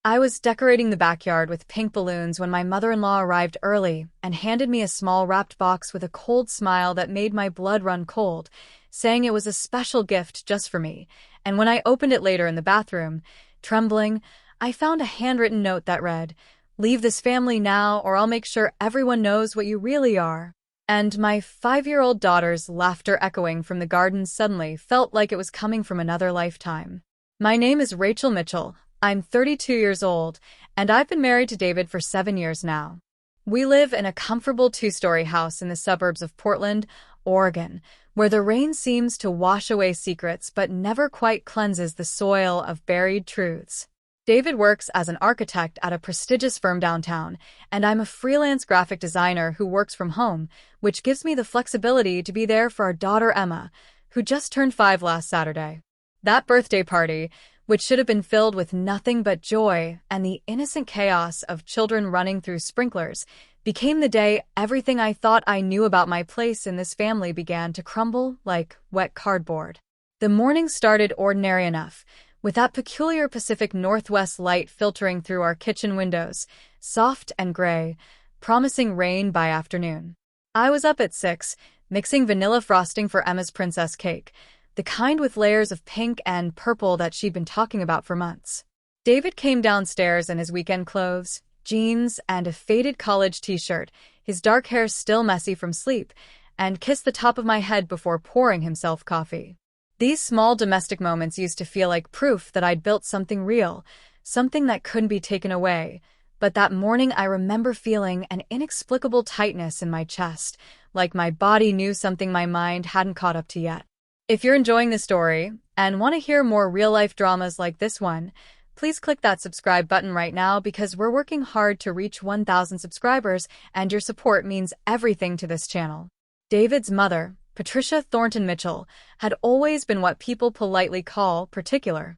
I was decorating the backyard with pink balloons when my mother-in-law arrived early and handed me a small wrapped box with a cold smile that made my blood run cold, saying it was a special gift just for me. And when I opened it later in the bathroom, trembling, I found a handwritten note that read, "Leave this family now or I'll make sure everyone knows what you really are." And my 5-year-old daughter's laughter echoing from the garden suddenly felt like it was coming from another lifetime. My name is Rachel Mitchell. I'm 32 years old, and I've been married to David for 7 years now. We live in a comfortable 2-story house in the suburbs of Portland, Oregon, where the rain seems to wash away secrets but never quite cleanses the soil of buried truths. David works as an architect at a prestigious firm downtown, and I'm a freelance graphic designer who works from home, which gives me the flexibility to be there for our daughter Emma, who just turned 5 last Saturday. That birthday party, which should have been filled with nothing but joy and the innocent chaos of children running through sprinklers, became the day everything I thought I knew about my place in this family began to crumble like wet cardboard. The morning started ordinary enough, with that peculiar Pacific Northwest light filtering through our kitchen windows, soft and gray, promising rain by afternoon. I was up at 6, mixing vanilla frosting for Emma's princess cake, the kind with layers of pink and purple that she'd been talking about for months. David came downstairs in his weekend clothes, jeans, and a faded college t-shirt, his dark hair still messy from sleep, and kissed the top of my head before pouring himself coffee. These small domestic moments used to feel like proof that I'd built something real, something that couldn't be taken away. But that morning I remember feeling an inexplicable tightness in my chest, like my body knew something my mind hadn't caught up to yet. If you're enjoying this story and want to hear more real-life dramas like this one, please click that subscribe button right now because we're working hard to reach 1,000 subscribers and your support means everything to this channel. David's mother, Patricia Thornton Mitchell, had always been what people politely call particular.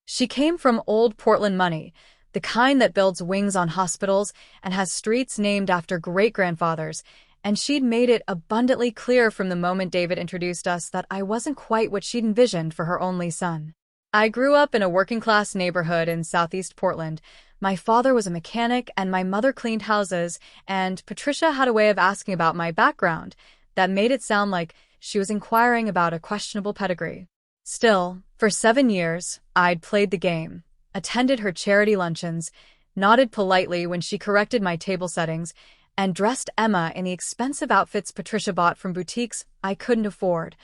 She came from old Portland money, the kind that builds wings on hospitals and has streets named after great-grandfathers, and she'd made it abundantly clear from the moment David introduced us that I wasn't quite what she'd envisioned for her only son. I grew up in a working-class neighborhood in southeast Portland. My father was a mechanic and my mother cleaned houses, and Patricia had a way of asking about my background that made it sound like she was inquiring about a questionable pedigree. Still, for 7 years, I'd played the game, attended her charity luncheons, nodded politely when she corrected my table settings, and dressed Emma in the expensive outfits Patricia bought from boutiques I couldn't afford,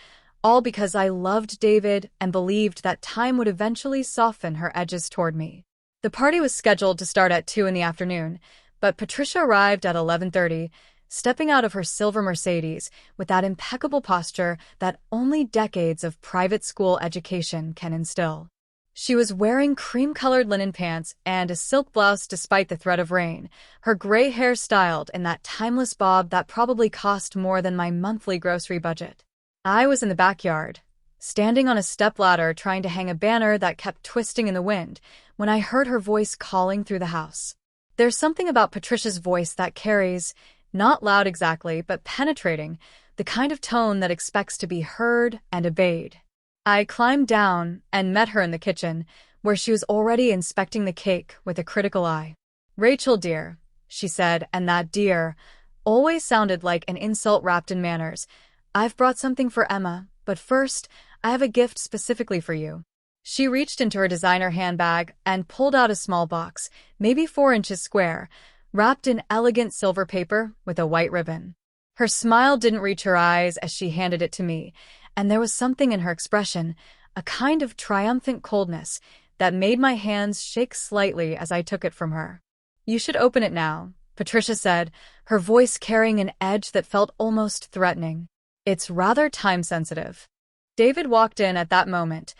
all because I loved David and believed that time would eventually soften her edges toward me. The party was scheduled to start at 2 in the afternoon, but Patricia arrived at 11:30, stepping out of her silver Mercedes with that impeccable posture that only decades of private school education can instill. She was wearing cream-colored linen pants and a silk blouse despite the threat of rain, her gray hair styled in that timeless bob that probably cost more than my monthly grocery budget. I was in the backyard, standing on a stepladder trying to hang a banner that kept twisting in the wind, when I heard her voice calling through the house. There's something about Patricia's voice that carries, not loud exactly, but penetrating, the kind of tone that expects to be heard and obeyed. I climbed down and met her in the kitchen, where she was already inspecting the cake with a critical eye. "Rachel, dear," she said, and that dear always sounded like an insult wrapped in manners. "I've brought something for Emma, but first, I have a gift specifically for you." She reached into her designer handbag and pulled out a small box, maybe 4 inches square, wrapped in elegant silver paper with a white ribbon. Her smile didn't reach her eyes as she handed it to me, and there was something in her expression, a kind of triumphant coldness, that made my hands shake slightly as I took it from her. "You should open it now," Patricia said, her voice carrying an edge that felt almost threatening. "It's rather time-sensitive." David walked in at that moment,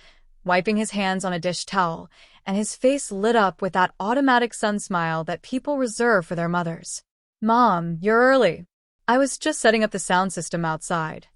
wiping his hands on a dish towel, and his face lit up with that automatic sun smile that people reserve for their mothers. "Mom, you're early. I was just setting up the sound system outside."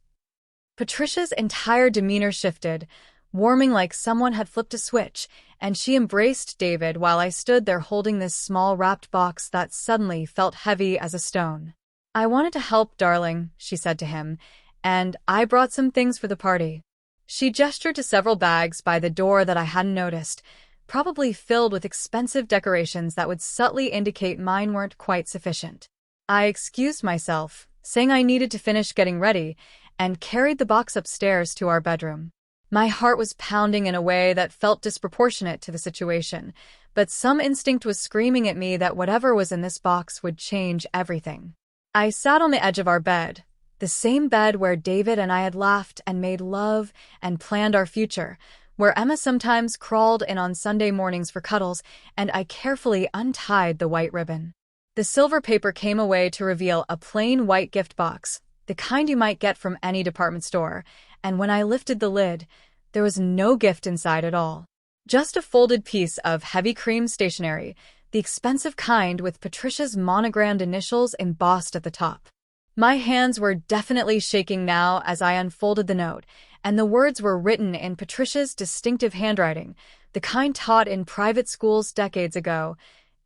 Patricia's entire demeanor shifted, warming like someone had flipped a switch, and she embraced David while I stood there holding this small wrapped box that suddenly felt heavy as a stone. "I wanted to help, darling," she said to him, "and I brought some things for the party." She gestured to several bags by the door that I hadn't noticed, probably filled with expensive decorations that would subtly indicate mine weren't quite sufficient. I excused myself, saying I needed to finish getting ready, and carried the box upstairs to our bedroom. My heart was pounding in a way that felt disproportionate to the situation, but some instinct was screaming at me that whatever was in this box would change everything. I sat on the edge of our bed, the same bed where David and I had laughed and made love and planned our future, where Emma sometimes crawled in on Sunday mornings for cuddles, and I carefully untied the white ribbon. The silver paper came away to reveal a plain white gift box, the kind you might get from any department store, and when I lifted the lid, there was no gift inside at all. Just a folded piece of heavy cream stationery, the expensive kind with Patricia's monogrammed initials embossed at the top. My hands were definitely shaking now as I unfolded the note, and the words were written in Patricia's distinctive handwriting, the kind taught in private schools decades ago,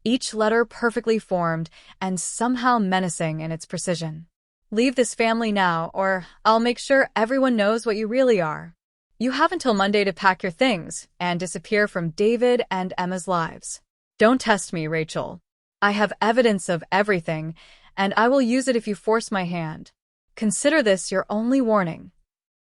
each letter perfectly formed and somehow menacing in its precision. Leave this family now, or I'll make sure everyone knows what you really are. You have until Monday to pack your things and disappear from David and Emma's lives. Don't test me, Rachel. I have evidence of everything, and I will use it if you force my hand. Consider this your only warning.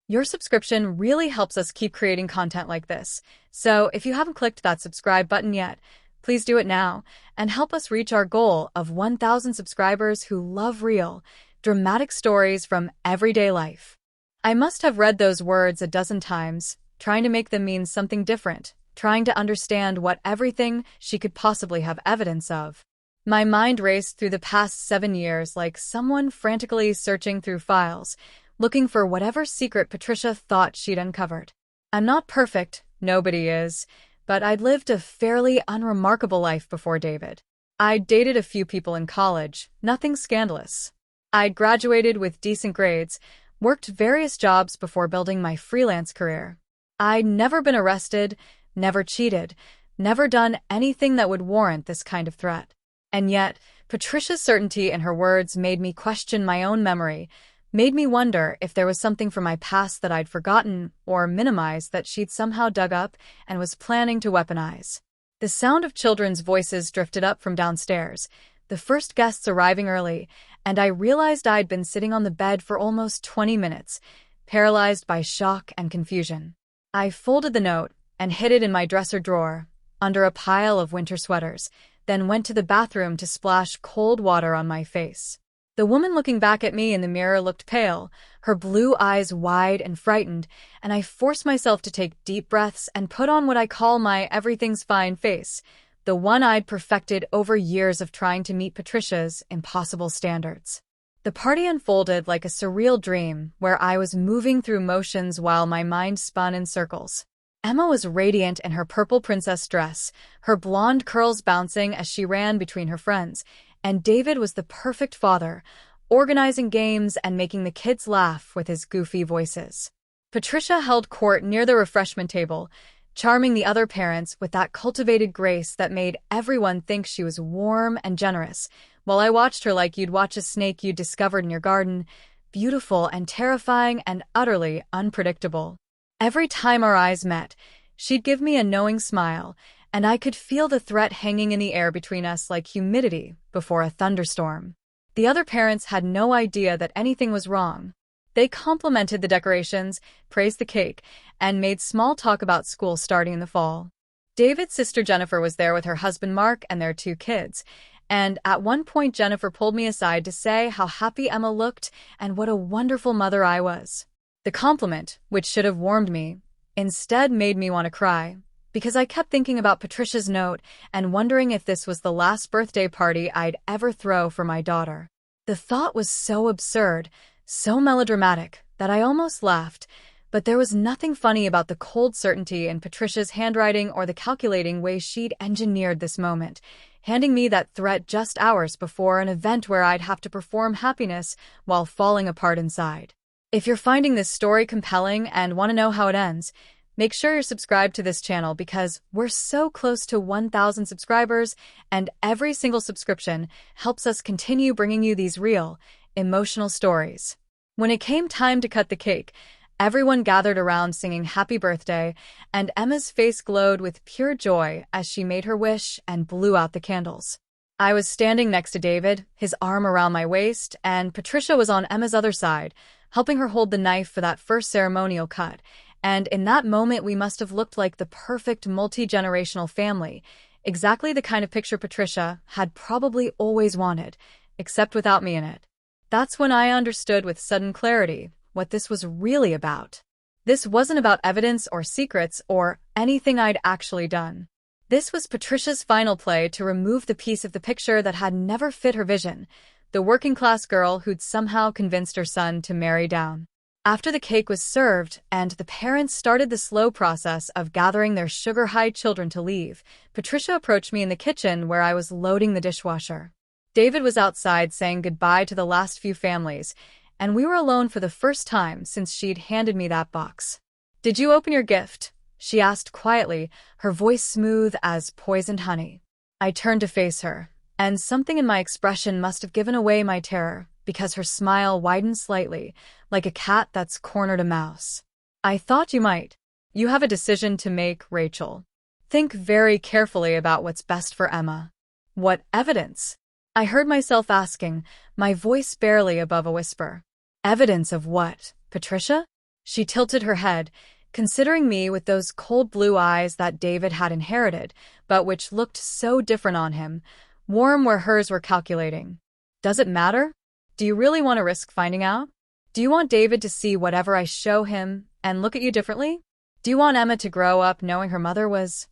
Your subscription really helps us keep creating content like this, so if you haven't clicked that subscribe button yet, please do it now and help us reach our goal of 1,000 subscribers who love real, dramatic stories from everyday life. I must have read those words a dozen times, trying to make them mean something different, trying to understand what everything she could possibly have evidence of. My mind raced through the past 7 years like someone frantically searching through files, looking for whatever secret Patricia thought she'd uncovered. I'm not perfect, nobody is, but I'd lived a fairly unremarkable life before David. I'd dated a few people in college, nothing scandalous. I'd graduated with decent grades, worked various jobs before building my freelance career. I'd never been arrested, never cheated, never done anything that would warrant this kind of threat. And yet, Patricia's certainty in her words made me question my own memory, made me wonder if there was something from my past that I'd forgotten or minimized that she'd somehow dug up and was planning to weaponize. The sound of children's voices drifted up from downstairs, the first guests arriving early, and I realized I'd been sitting on the bed for almost 20 minutes, paralyzed by shock and confusion. I folded the note and hid it in my dresser drawer, under a pile of winter sweaters, then went to the bathroom to splash cold water on my face. The woman looking back at me in the mirror looked pale, her blue eyes wide and frightened, and I forced myself to take deep breaths and put on what I call my everything's fine face, the one I'd perfected over years of trying to meet Patricia's impossible standards. The party unfolded like a surreal dream where I was moving through motions while my mind spun in circles. Emma was radiant in her purple princess dress, her blonde curls bouncing as she ran between her friends, and David was the perfect father, organizing games and making the kids laugh with his goofy voices. Patricia held court near the refreshment table, charming the other parents with that cultivated grace that made everyone think she was warm and generous, while I watched her like you'd watch a snake you'd discovered in your garden, beautiful and terrifying and utterly unpredictable. Every time our eyes met, she'd give me a knowing smile, and I could feel the threat hanging in the air between us like humidity before a thunderstorm. The other parents had no idea that anything was wrong. They complimented the decorations, praised the cake, and made small talk about school starting in the fall. David's sister Jennifer was there with her husband Mark and their 2 kids, and at one point Jennifer pulled me aside to say how happy Emma looked and what a wonderful mother I was. The compliment, which should have warmed me, instead made me want to cry, because I kept thinking about Patricia's note and wondering if this was the last birthday party I'd ever throw for my daughter. The thought was so absurd, so melodramatic, that I almost laughed, but there was nothing funny about the cold certainty in Patricia's handwriting or the calculating way she'd engineered this moment, handing me that threat just hours before an event where I'd have to perform happiness while falling apart inside. If you're finding this story compelling and want to know how it ends, make sure you're subscribed to this channel because we're so close to 1,000 subscribers, and every single subscription helps us continue bringing you these real, emotional stories. When it came time to cut the cake, Everyone gathered around singing happy birthday, and Emma's face glowed with pure joy as she made her wish and blew out the candles. I was standing next to David, his arm around my waist, and Patricia was on Emma's other side, helping her hold the knife for that first ceremonial cut. And in that moment, we must have looked like the perfect multi-generational family, exactly the kind of picture Patricia had probably always wanted, except without me in it. That's when I understood with sudden clarity what this was really about. This wasn't about evidence or secrets or anything I'd actually done. This was Patricia's final play to remove the piece of the picture that had never fit her vision, the working-class girl who'd somehow convinced her son to marry down. After the cake was served and the parents started the slow process of gathering their sugar-high children to leave, Patricia approached me in the kitchen where I was loading the dishwasher. David was outside saying goodbye to the last few families, and we were alone for the first time since she'd handed me that box. "Did you open your gift?" she asked quietly, her voice smooth as poisoned honey. I turned to face her, and something in my expression must have given away my terror, because her smile widened slightly, like a cat that's cornered a mouse. "I thought you might. You have a decision to make, Rachel. Think very carefully about what's best for Emma." "What evidence?" I heard myself asking, my voice barely above a whisper. "Evidence of what, Patricia?" She tilted her head, considering me with those cold blue eyes that David had inherited, but which looked so different on him, warm where hers were calculating. "Does it matter? Do you really want to risk finding out? Do you want David to see whatever I show him and look at you differently? Do you want Emma to grow up knowing her mother was—"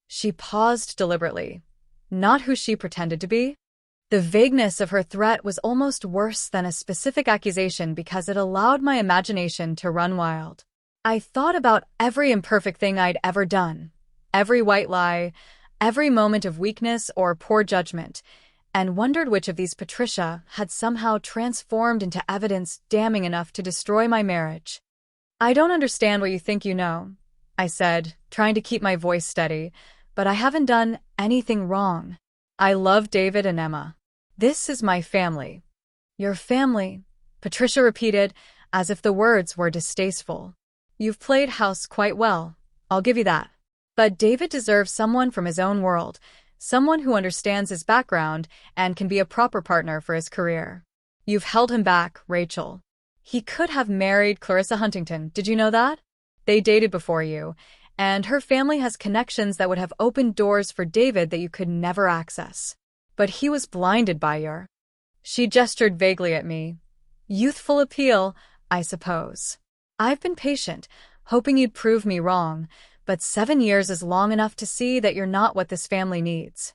She paused deliberately. Not who she pretended to be? The vagueness of her threat was almost worse than a specific accusation because it allowed my imagination to run wild. I thought about every imperfect thing I'd ever done, every white lie, every moment of weakness or poor judgment, and wondered which of these Patricia had somehow transformed into evidence damning enough to destroy my marriage. "I don't understand what you think you know," I said, trying to keep my voice steady, "but I haven't done anything wrong. I love David and Emma. This is my family." "Your family," Patricia repeated, as if the words were distasteful. "You've played house quite well, I'll give you that. But David deserves someone from his own world, someone who understands his background and can be a proper partner for his career. You've held him back, Rachel. He could have married Clarissa Huntington, did you know that? They dated before you, and her family has connections that would have opened doors for David that you could never access. But he was blinded by your—" She gestured vaguely at me. "Youthful appeal, I suppose. I've been patient, hoping you'd prove me wrong, but 7 years is long enough to see that you're not what this family needs."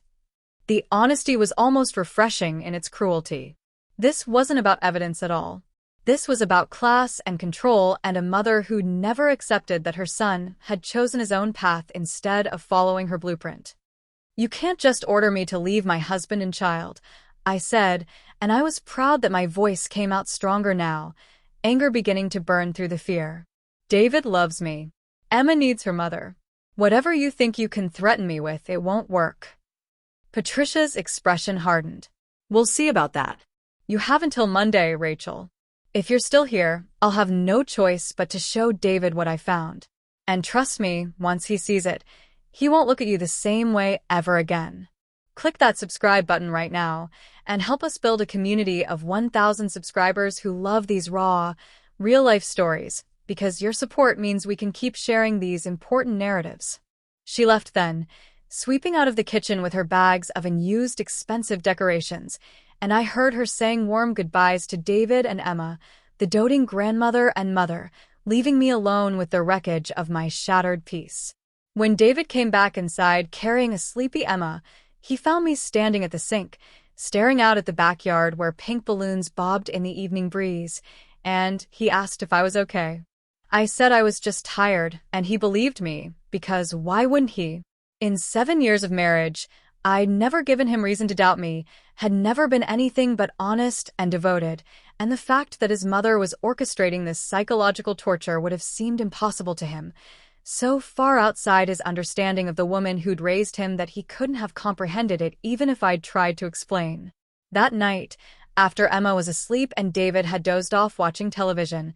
The honesty was almost refreshing in its cruelty. This wasn't about evidence at all. This was about class and control and a mother who never accepted that her son had chosen his own path instead of following her blueprint. "You can't just order me to leave my husband and child," I said, and I was proud that my voice came out stronger now, anger beginning to burn through the fear. "David loves me. Emma needs her mother. Whatever you think you can threaten me with, it won't work." Patricia's expression hardened. "We'll see about that. You have until Monday, Rachel. If you're still here, I'll have no choice but to show David what I found. And trust me, once he sees it, he won't look at you the same way ever again." Click that subscribe button right now and help us build a community of 1,000 subscribers who love these raw, real-life stories, because your support means we can keep sharing these important narratives. She left then, sweeping out of the kitchen with her bags of unused, expensive decorations, and I heard her saying warm goodbyes to David and Emma, the doting grandmother and mother, leaving me alone with the wreckage of my shattered peace. When David came back inside carrying a sleepy Emma, he found me standing at the sink, staring out at the backyard where pink balloons bobbed in the evening breeze, and he asked if I was okay. I said I was just tired, and he believed me, because why wouldn't he? In 7 years of marriage, I'd never given him reason to doubt me, had never been anything but honest and devoted, and the fact that his mother was orchestrating this psychological torture would have seemed impossible to him, so far outside his understanding of the woman who'd raised him that he couldn't have comprehended it even if I'd tried to explain. That night, after Emma was asleep and David had dozed off watching television,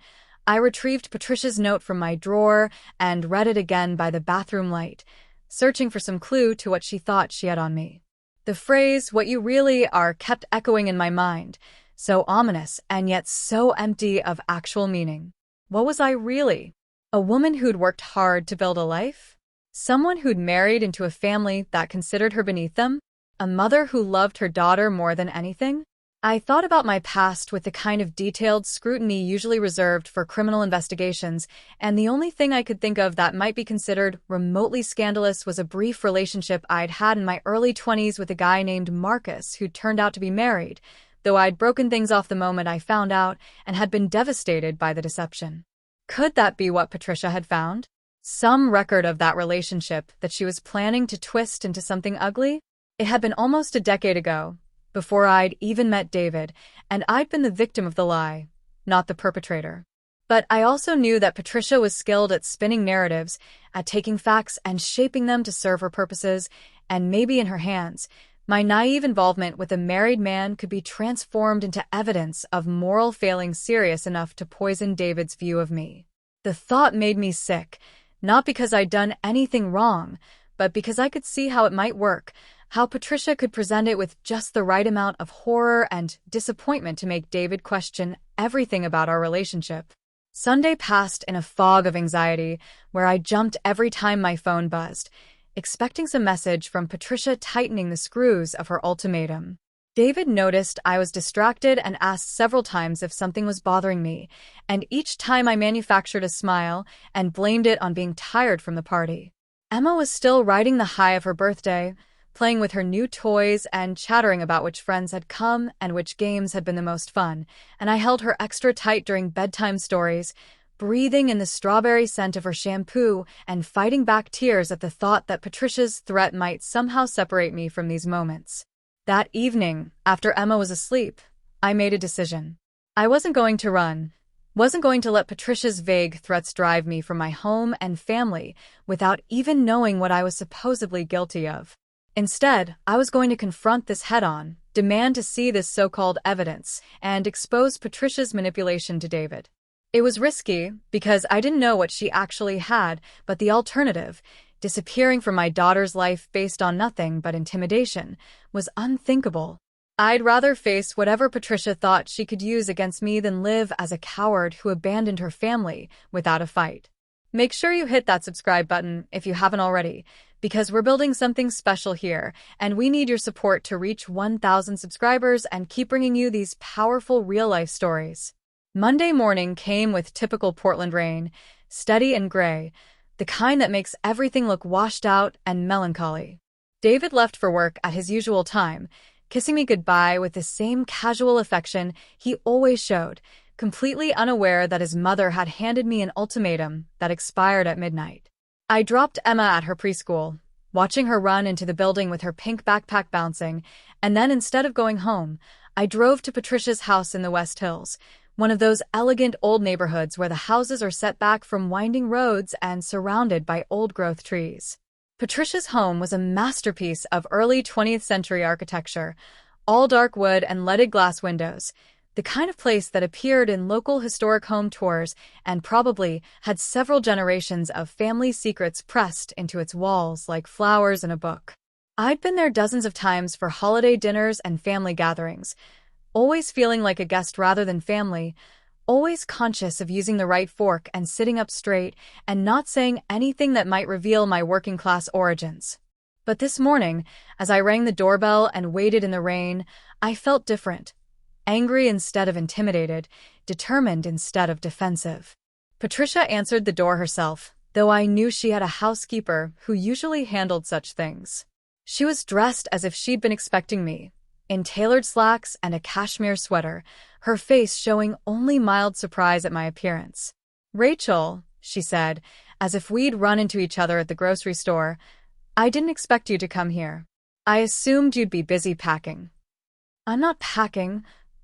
I retrieved Patricia's note from my drawer and read it again by the bathroom light, searching for some clue to what she thought she had on me. The phrase, "what you really are," kept echoing in my mind, so ominous and yet so empty of actual meaning. What was I really? A woman who'd worked hard to build a life? Someone who'd married into a family that considered her beneath them? A mother who loved her daughter more than anything? I thought about my past with the kind of detailed scrutiny usually reserved for criminal investigations, and the only thing I could think of that might be considered remotely scandalous was a brief relationship I'd had in my early 20s with a guy named Marcus who turned out to be married, though I'd broken things off the moment I found out and had been devastated by the deception. Could that be what Patricia had found? Some record of that relationship that she was planning to twist into something ugly? It had been almost a decade ago, before I'd even met David, and I'd been the victim of the lie, not the perpetrator. But I also knew that Patricia was skilled at spinning narratives, at taking facts and shaping them to serve her purposes, and maybe in her hands, my naive involvement with a married man could be transformed into evidence of moral failing serious enough to poison David's view of me. The thought made me sick, not because I'd done anything wrong, but because I could see how it might work, how Patricia could present it with just the right amount of horror and disappointment to make David question everything about our relationship. Sunday passed in a fog of anxiety, where I jumped every time my phone buzzed, expecting some message from Patricia tightening the screws of her ultimatum. David noticed I was distracted and asked several times if something was bothering me, and each time I manufactured a smile and blamed it on being tired from the party. Emma was still riding the high of her birthday, playing with her new toys and chattering about which friends had come and which games had been the most fun, and I held her extra tight during bedtime stories, breathing in the strawberry scent of her shampoo and fighting back tears at the thought that Patricia's threat might somehow separate me from these moments. That evening, after Emma was asleep, I made a decision. I wasn't going to run, wasn't going to let Patricia's vague threats drive me from my home and family without even knowing what I was supposedly guilty of. Instead, I was going to confront this head-on, demand to see this so-called evidence, and expose Patricia's manipulation to David. It was risky, because I didn't know what she actually had, but the alternative, disappearing from my daughter's life based on nothing but intimidation, was unthinkable. I'd rather face whatever Patricia thought she could use against me than live as a coward who abandoned her family without a fight. Make sure you hit that subscribe button if you haven't already, because we're building something special here, and we need your support to reach 1,000 subscribers and keep bringing you these powerful real-life stories. Monday morning came with typical Portland rain, steady and gray, the kind that makes everything look washed out and melancholy. David left for work at his usual time, kissing me goodbye with the same casual affection he always showed, completely unaware that his mother had handed me an ultimatum that expired at midnight. I dropped Emma at her preschool, watching her run into the building with her pink backpack bouncing, and then instead of going home, I drove to Patricia's house in the West Hills, one of those elegant old neighborhoods where the houses are set back from winding roads and surrounded by old-growth trees. Patricia's home was a masterpiece of early 20th century architecture, all dark wood and leaded glass windows, the kind of place that appeared in local historic home tours and probably had several generations of family secrets pressed into its walls like flowers in a book. I'd been there dozens of times for holiday dinners and family gatherings, always feeling like a guest rather than family, always conscious of using the right fork and sitting up straight and not saying anything that might reveal my working-class origins. But this morning, as I rang the doorbell and waited in the rain, I felt different. Angry instead of intimidated, determined instead of defensive. Patricia answered the door herself, though I knew she had a housekeeper who usually handled such things. She was dressed as if she'd been expecting me, in tailored slacks and a cashmere sweater, her face showing only mild surprise at my appearance. "Rachel," she said, as if we'd run into each other at the grocery store, "I didn't expect you to come here. I assumed you'd be busy packing." "I'm not packing,"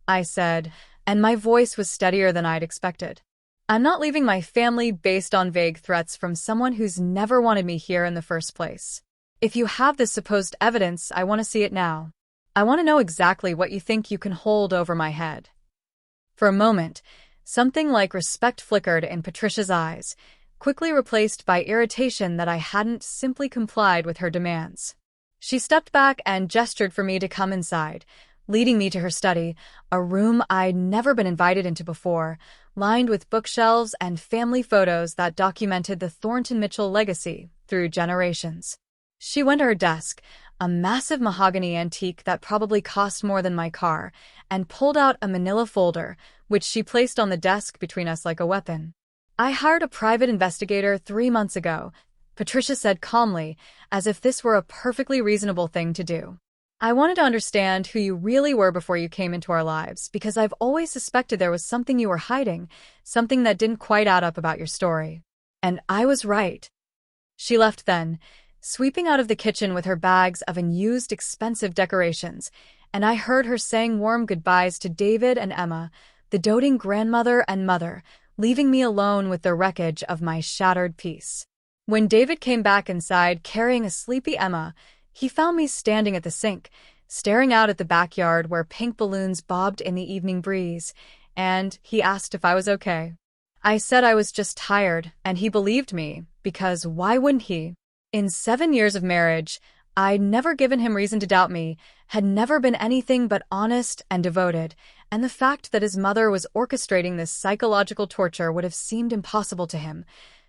I said, and my voice was steadier than I'd expected. "I'm not leaving my family based on vague threats from someone who's never wanted me here in the first place. If you have this supposed evidence, I want to see it now. I want to know exactly what you think you can hold over my head." For a moment, Something like respect flickered in Patricia's eyes, quickly replaced by irritation that I hadn't simply complied with her demands. She stepped back and gestured for me to come inside, leading me to her study, a room I'd never been invited into before, lined with bookshelves and family photos that documented the Thornton Mitchell legacy through generations. She went to her desk, a massive mahogany antique that probably cost more than my car, and pulled out a manila folder, which she placed on the desk between us like a weapon. "I hired a private investigator 3 months ago," Patricia said calmly, as if this were a perfectly reasonable thing to do. "I wanted to understand who you really were before you came into our lives, because I've always suspected there was something you were hiding, something that didn't quite add up about your story." And I was right. She left then, sweeping out of the kitchen with her bags of unused, expensive decorations, and I heard her saying warm goodbyes to David and Emma, the doting grandmother and mother, leaving me alone with the wreckage of my shattered peace. When David came back inside carrying a sleepy Emma, he found me standing at the sink, staring out at the backyard where pink balloons bobbed in the evening breeze, and he asked if I was okay. I said I was just tired, and he believed me, because why wouldn't he? In 7 years of marriage, I'd never given him reason to doubt me, had never been anything but honest and devoted, and the fact that his mother was orchestrating this psychological torture would have seemed impossible to him,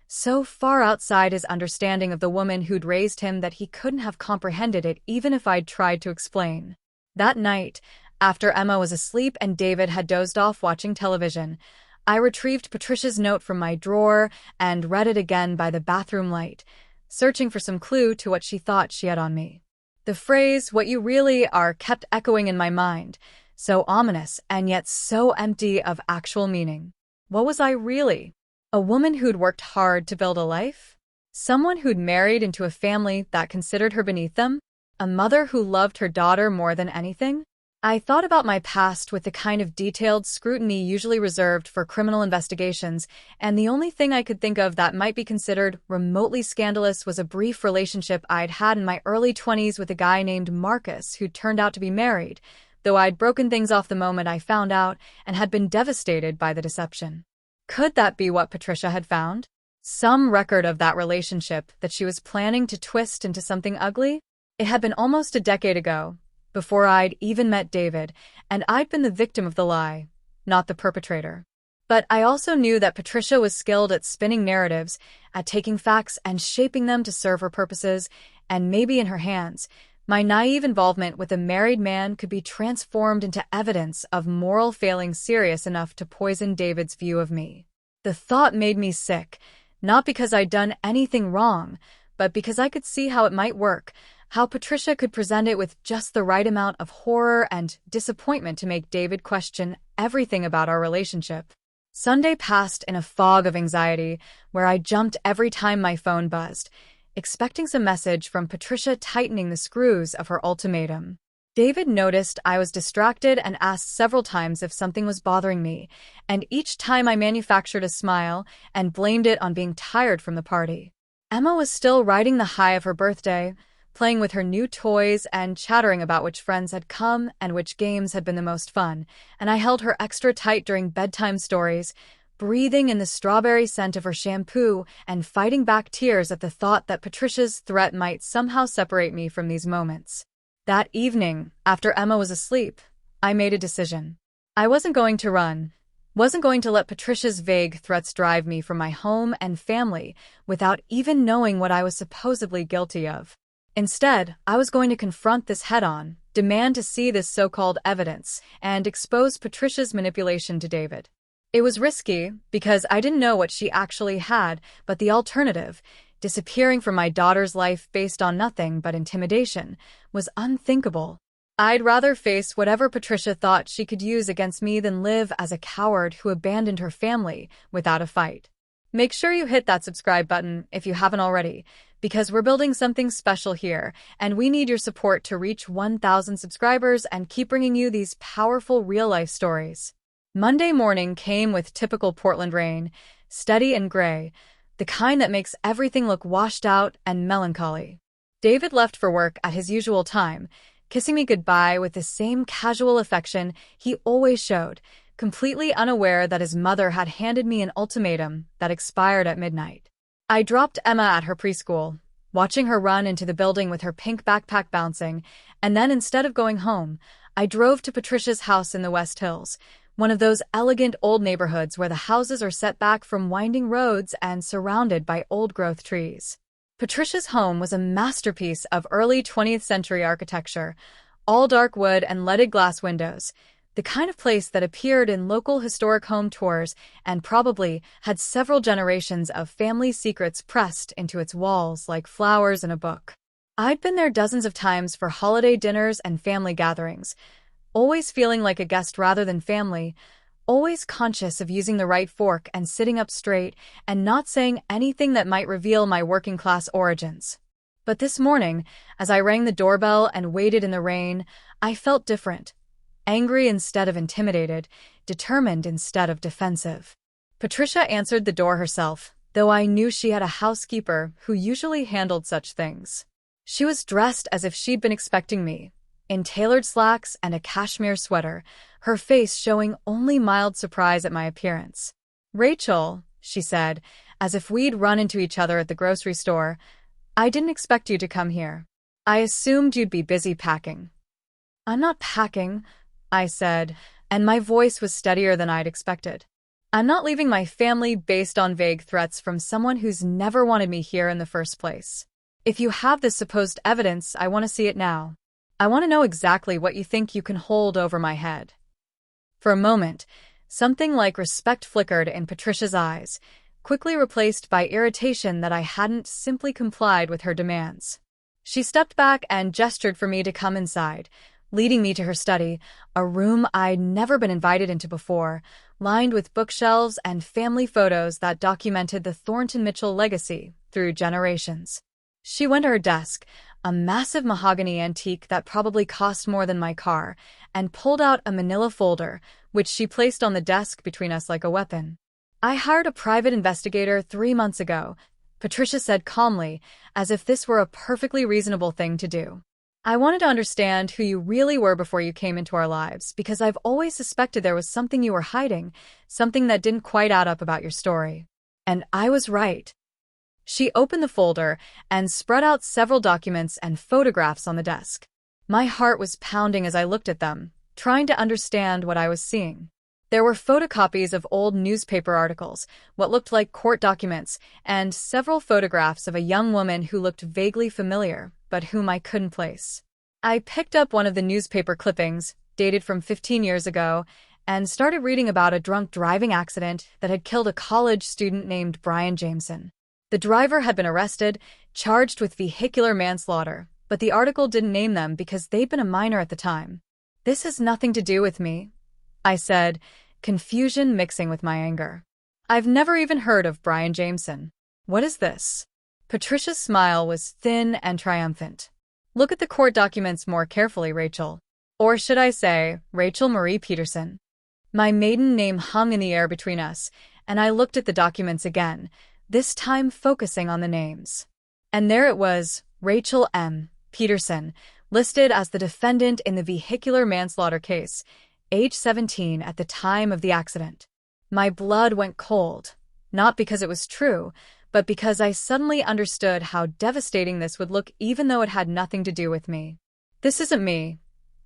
so far outside his understanding of the woman who'd raised him that he couldn't have comprehended it even if I'd tried to explain. That night, after Emma was asleep and David had dozed off watching television, I retrieved Patricia's note from my drawer and read it again by the bathroom light, searching for some clue to what she thought she had on me. The phrase, "what you really are," kept echoing in my mind, so ominous and yet so empty of actual meaning. What was I really? A woman who'd worked hard to build a life? Someone who'd married into a family that considered her beneath them? A mother who loved her daughter more than anything? I thought about my past with the kind of detailed scrutiny usually reserved for criminal investigations, and the only thing I could think of that might be considered remotely scandalous was a brief relationship I'd had in my early 20s with a guy named Marcus who turned out to be married, though I'd broken things off the moment I found out and had been devastated by the deception. Could that be what Patricia had found? Some record of that relationship that she was planning to twist into something ugly? It had been almost a decade ago, before I'd even met David, and I'd been the victim of the lie, not the perpetrator. But I also knew that Patricia was skilled at spinning narratives, at taking facts and shaping them to serve her purposes, and maybe in her hands, my naive involvement with a married man could be transformed into evidence of moral failing serious enough to poison David's view of me. The thought made me sick, not because I'd done anything wrong, but because I could see how it might work, how Patricia could present it with just the right amount of horror and disappointment to make David question everything about our relationship. Sunday passed in a fog of anxiety, where I jumped every time my phone buzzed, expecting some message from Patricia tightening the screws of her ultimatum. David noticed I was distracted and asked several times if something was bothering me, and each time I manufactured a smile and blamed it on being tired from the party. Emma was still riding the high of her birthday, playing with her new toys and chattering about which friends had come and which games had been the most fun, and I held her extra tight during bedtime stories, breathing in the strawberry scent of her shampoo and fighting back tears at the thought that Patricia's threat might somehow separate me from these moments. That evening, after Emma was asleep, I made a decision. I wasn't going to run, wasn't going to let Patricia's vague threats drive me from my home and family without even knowing what I was supposedly guilty of. Instead, I was going to confront this head-on, demand to see this so-called evidence, and expose Patricia's manipulation to David. It was risky, because I didn't know what she actually had, but the alternative, disappearing from my daughter's life based on nothing but intimidation, was unthinkable. I'd rather face whatever Patricia thought she could use against me than live as a coward who abandoned her family without a fight. Make sure you hit that subscribe button if you haven't already, because we're building something special here, and we need your support to reach 1,000 subscribers and keep bringing you these powerful real-life stories. Monday morning came with typical Portland rain, steady and gray, the kind that makes everything look washed out and melancholy. David left for work at his usual time, kissing me goodbye with the same casual affection he always showed, completely unaware that his mother had handed me an ultimatum that expired at midnight. I dropped Emma at her preschool, watching her run into the building with her pink backpack bouncing, and then instead of going home, I drove to Patricia's house in the West Hills, one of those elegant old neighborhoods where the houses are set back from winding roads and surrounded by old-growth trees. Patricia's home was a masterpiece of early 20th century architecture, all dark wood and leaded glass windows, the kind of place that appeared in local historic home tours and probably had several generations of family secrets pressed into its walls like flowers in a book. I'd been there dozens of times for holiday dinners and family gatherings, always feeling like a guest rather than family, always conscious of using the right fork and sitting up straight and not saying anything that might reveal my working-class origins. But this morning, as I rang the doorbell and waited in the rain, I felt different. Angry instead of intimidated, determined instead of defensive. Patricia answered the door herself, though I knew she had a housekeeper who usually handled such things. She was dressed as if she'd been expecting me, in tailored slacks and a cashmere sweater, her face showing only mild surprise at my appearance. "Rachel," she said, as if we'd run into each other at the grocery store, "I didn't expect you to come here. I assumed you'd be busy packing." "I'm not packing," I said, and my voice was steadier than I'd expected. "I'm not leaving my family based on vague threats from someone who's never wanted me here in the first place. If you have this supposed evidence, I want to see it now. I want to know exactly what you think you can hold over my head." For a moment, something like respect flickered in Patricia's eyes, quickly replaced by irritation that I hadn't simply complied with her demands. She stepped back and gestured for me to come inside, leading me to her study, a room I'd never been invited into before, lined with bookshelves and family photos that documented the Thornton Mitchell legacy through generations. She went to her desk, a massive mahogany antique that probably cost more than my car, and pulled out a manila folder, which she placed on the desk between us like a weapon. "I hired a private investigator 3 months ago," Patricia said calmly, as if this were a perfectly reasonable thing to do. "I wanted to understand who you really were before you came into our lives, because I've always suspected there was something you were hiding, something that didn't quite add up about your story. And I was right." She opened the folder and spread out several documents and photographs on the desk. My heart was pounding as I looked at them, trying to understand what I was seeing. There were photocopies of old newspaper articles, what looked like court documents, and several photographs of a young woman who looked vaguely familiar, but whom I couldn't place. I picked up one of the newspaper clippings, dated from 15 years ago, and started reading about a drunk driving accident that had killed a college student named Brian Jameson. The driver had been arrested, charged with vehicular manslaughter, but the article didn't name them because they'd been a minor at the time. "This has nothing to do with me," I said, confusion mixing with my anger. "I've never even heard of Brian Jameson. What is this?" Patricia's smile was thin and triumphant. "Look at the court documents more carefully, Rachel. Or should I say, Rachel Marie Peterson." My maiden name hung in the air between us, and I looked at the documents again, this time focusing on the names. And there it was, Rachel M. Peterson, listed as the defendant in the vehicular manslaughter case, age 17 at the time of the accident. My blood went cold, not because it was true, but because I suddenly understood how devastating this would look even though it had nothing to do with me. "This isn't me,"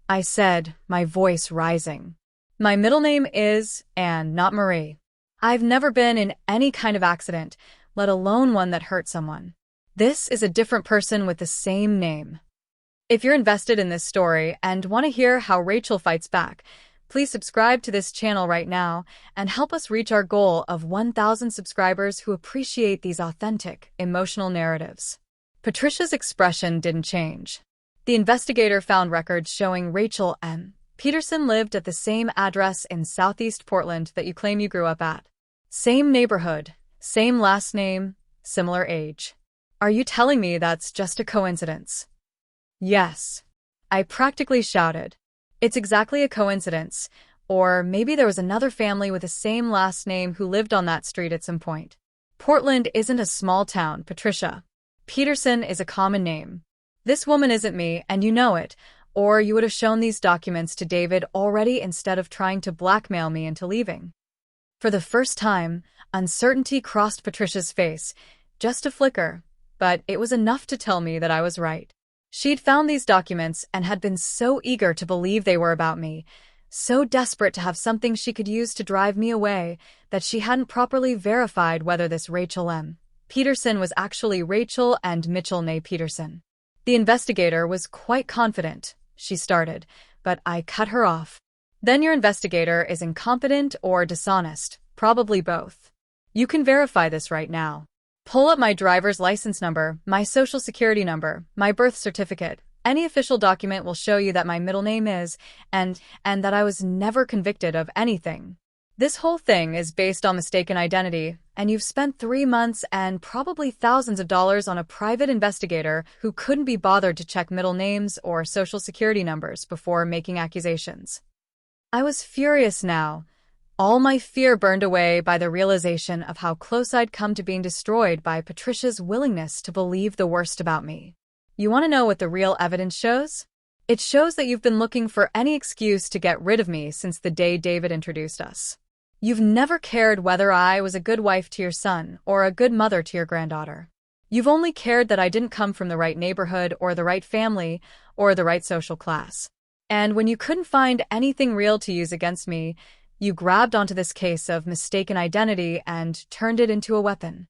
I said, my voice rising. "My middle name is Anne, not Marie. I've never been in any kind of accident, let alone one that hurt someone. This is a different person with the same name." If you're invested in this story and want to hear how Rachel fights back, please subscribe to this channel right now and help us reach our goal of 1,000 subscribers who appreciate these authentic, emotional narratives. Patricia's expression didn't change. The investigator found records showing Rachel M. Peterson lived at the same address in Southeast Portland that you claim you grew up at. Same neighborhood, same last name, similar age. Are you telling me that's just a coincidence? Yes, I practically shouted. It's exactly a coincidence, or maybe there was another family with the same last name who lived on that street at some point. Portland isn't a small town, Patricia. Peterson is a common name. This woman isn't me, and you know it, Or you would have shown these documents to David already instead of trying to blackmail me into leaving. For the first time, uncertainty crossed Patricia's face, just a flicker, but it was enough to tell me that I was right. She'd found these documents and had been so eager to believe they were about me, so desperate to have something she could use to drive me away, that she hadn't properly verified whether this Rachel M. Peterson was actually Rachel and Mitchell Nay Peterson. The investigator was quite confident, she started, but I cut her off. Then your investigator is incompetent or dishonest, probably both. You can verify this right now. Pull up my driver's license number, my social security number, my birth certificate. Any official document will show you that my middle name is, and that I was never convicted of anything. This whole thing is based on mistaken identity, and you've spent 3 months and probably thousands of dollars on a private investigator who couldn't be bothered to check middle names or social security numbers before making accusations. I was furious now. All my fear burned away by the realization of how close I'd come to being destroyed by Patricia's willingness to believe the worst about me. You want to know what the real evidence shows? It shows that you've been looking for any excuse to get rid of me since the day David introduced us. You've never cared whether I was a good wife to your son or a good mother to your granddaughter. You've only cared that I didn't come from the right neighborhood or the right family or the right social class. And when you couldn't find anything real to use against me, you grabbed onto this case of mistaken identity and turned it into a weapon.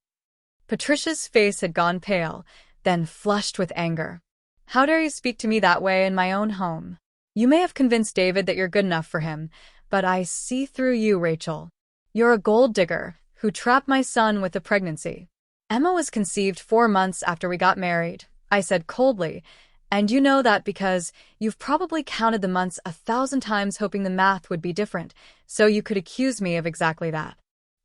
Patricia's face had gone pale, then flushed with anger. How dare you speak to me that way in my own home? You may have convinced David that you're good enough for him, but I see through you, Rachel. You're a gold digger who trapped my son with a pregnancy. Emma was conceived 4 months after we got married, I said coldly, and you know that because you've probably counted the months 1,000 times hoping the math would be different, so you could accuse me of exactly that.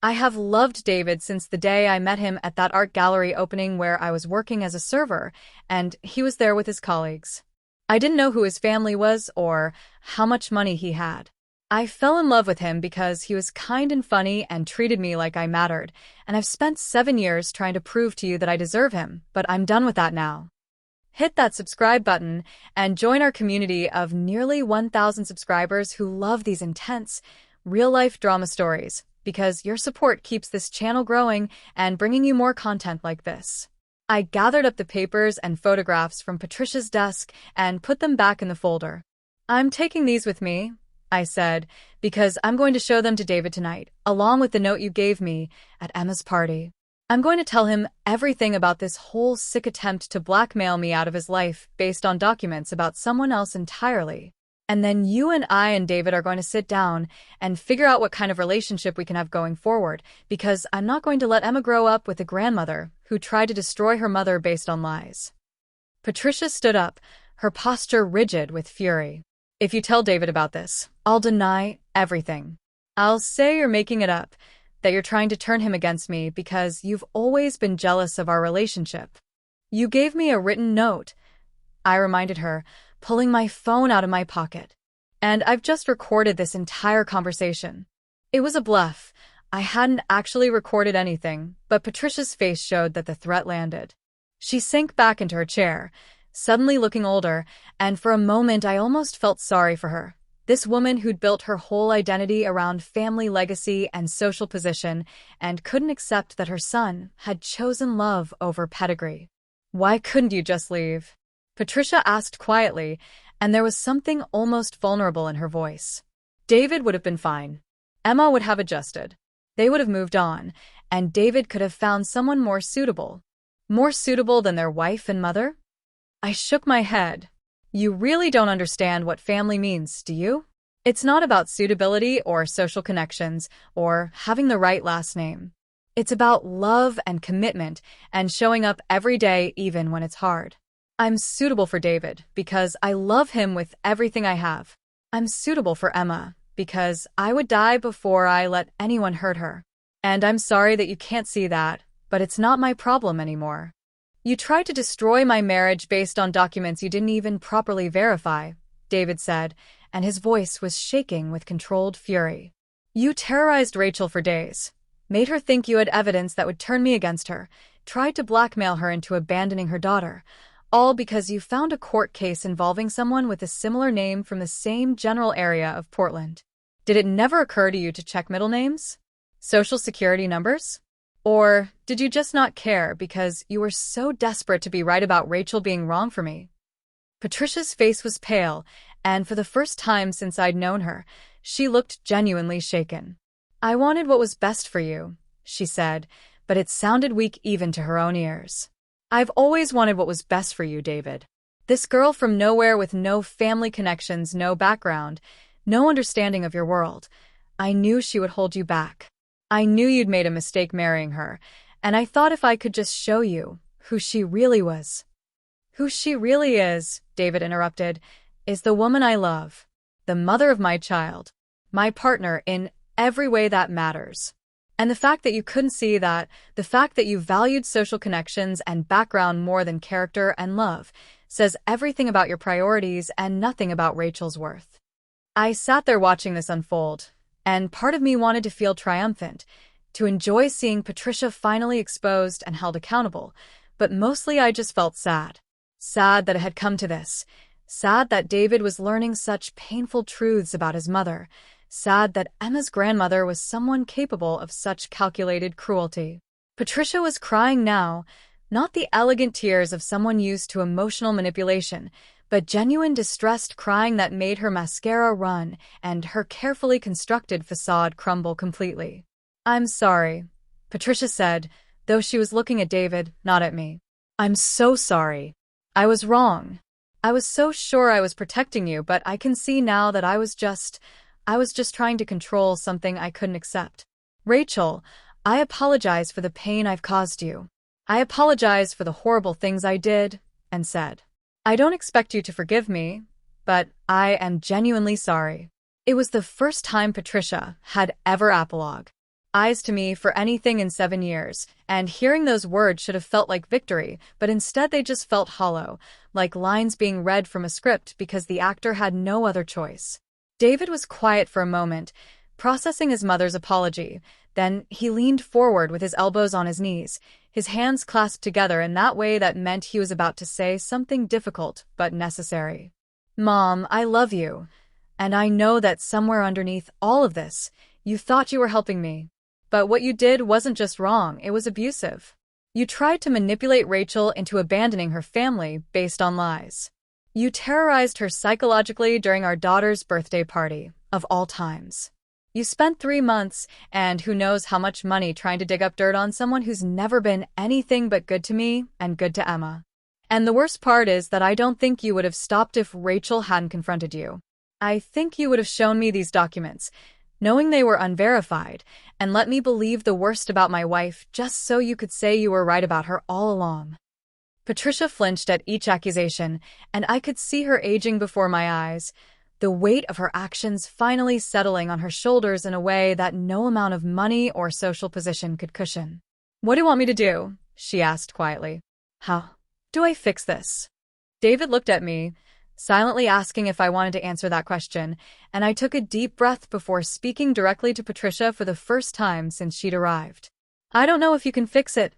I have loved David since the day I met him at that art gallery opening where I was working as a server, and he was there with his colleagues. I didn't know who his family was or how much money he had. I fell in love with him because he was kind and funny and treated me like I mattered, and I've spent 7 years trying to prove to you that I deserve him, but I'm done with that now. Hit that subscribe button and join our community of nearly 1,000 subscribers who love these intense, real-life drama stories, because your support keeps this channel growing and bringing you more content like this. I gathered up the papers and photographs from Patricia's desk and put them back in the folder. I'm taking these with me, I said, because I'm going to show them to David tonight, along with the note you gave me at Emma's party. I'm going to tell him everything about this whole sick attempt to blackmail me out of his life based on documents about someone else entirely. And then you and I and David are going to sit down and figure out what kind of relationship we can have going forward, because I'm not going to let Emma grow up with a grandmother who tried to destroy her mother based on lies. Patricia stood up, her posture rigid with fury. If you tell David about this, I'll deny everything. I'll say you're making it up, that you're trying to turn him against me because you've always been jealous of our relationship. You gave me a written note, I reminded her, pulling my phone out of my pocket. And I've just recorded this entire conversation. It was a bluff. I hadn't actually recorded anything, but Patricia's face showed that the threat landed. She sank back into her chair, suddenly looking older, and for a moment I almost felt sorry for her. This woman who'd built her whole identity around family legacy and social position and couldn't accept that her son had chosen love over pedigree. Why couldn't you just leave? Patricia asked quietly, and there was something almost vulnerable in her voice. David would have been fine. Emma would have adjusted. They would have moved on, and David could have found someone more suitable. More suitable than their wife and mother? I shook my head. You really don't understand what family means, do you? It's not about suitability or social connections or having the right last name. It's about love and commitment and showing up every day even when it's hard. I'm suitable for David because I love him with everything I have. I'm suitable for Emma because I would die before I let anyone hurt her. And I'm sorry that you can't see that, but it's not my problem anymore. You tried to destroy my marriage based on documents you didn't even properly verify, David said, and his voice was shaking with controlled fury. You terrorized Rachel for days, made her think you had evidence that would turn me against her, tried to blackmail her into abandoning her daughter, All because you found a court case involving someone with a similar name from the same general area of Portland. Did it never occur to you to check middle names? Social security numbers? Or did you just not care because you were so desperate to be right about Rachel being wrong for me? Patricia's face was pale, and for the first time since I'd known her, she looked genuinely shaken. I wanted what was best for you, she said, but it sounded weak even to her own ears. I've always wanted what was best for you, David. This girl from nowhere with no family connections, no background, no understanding of your world. I knew she would hold you back. I knew you'd made a mistake marrying her, and I thought if I could just show you who she really was. Who she really is, David interrupted, is the woman I love, the mother of my child, my partner in every way that matters. And the fact that you couldn't see that, the fact that you valued social connections and background more than character and love, says everything about your priorities and nothing about Rachel's worth. I sat there watching this unfold, and part of me wanted to feel triumphant, to enjoy seeing Patricia finally exposed and held accountable, but mostly I just felt sad. Sad that it had come to this. Sad that David was learning such painful truths about his mother. Sad that Emma's grandmother was someone capable of such calculated cruelty. Patricia was crying now, not the elegant tears of someone used to emotional manipulation, but genuine distressed crying that made her mascara run and her carefully constructed facade crumble completely. I'm sorry, Patricia said, though she was looking at David, not at me. I'm so sorry. I was wrong. I was so sure I was protecting you, but I can see now that I was just trying to control something I couldn't accept. Rachel, I apologize for the pain I've caused you. I apologize for the horrible things I did and said. I don't expect you to forgive me, but I am genuinely sorry. It was the first time Patricia had ever apologued. Eyes to me for anything in 7 years, and hearing those words should have felt like victory, but instead they just felt hollow, like lines being read from a script because the actor had no other choice. David was quiet for a moment, processing his mother's apology. Then he leaned forward with his elbows on his knees, his hands clasped together in that way that meant he was about to say something difficult but necessary. Mom, I love you, and I know that somewhere underneath all of this, you thought you were helping me. But what you did wasn't just wrong, it was abusive. You tried to manipulate Rachel into abandoning her family based on lies. You terrorized her psychologically during our daughter's birthday party, of all times. You spent 3 months, and who knows how much money trying to dig up dirt on someone who's never been anything but good to me and good to Emma. And the worst part is that I don't think you would have stopped if Rachel hadn't confronted you. I think you would have shown me these documents, knowing they were unverified, and let me believe the worst about my wife just so you could say you were right about her all along. Patricia flinched at each accusation, and I could see her aging before my eyes, the weight of her actions finally settling on her shoulders in a way that no amount of money or social position could cushion. What do you want me to do? She asked quietly. How do I fix this? David looked at me, silently asking if I wanted to answer that question, and I took a deep breath before speaking directly to Patricia for the first time since she'd arrived. I don't know if you can fix it,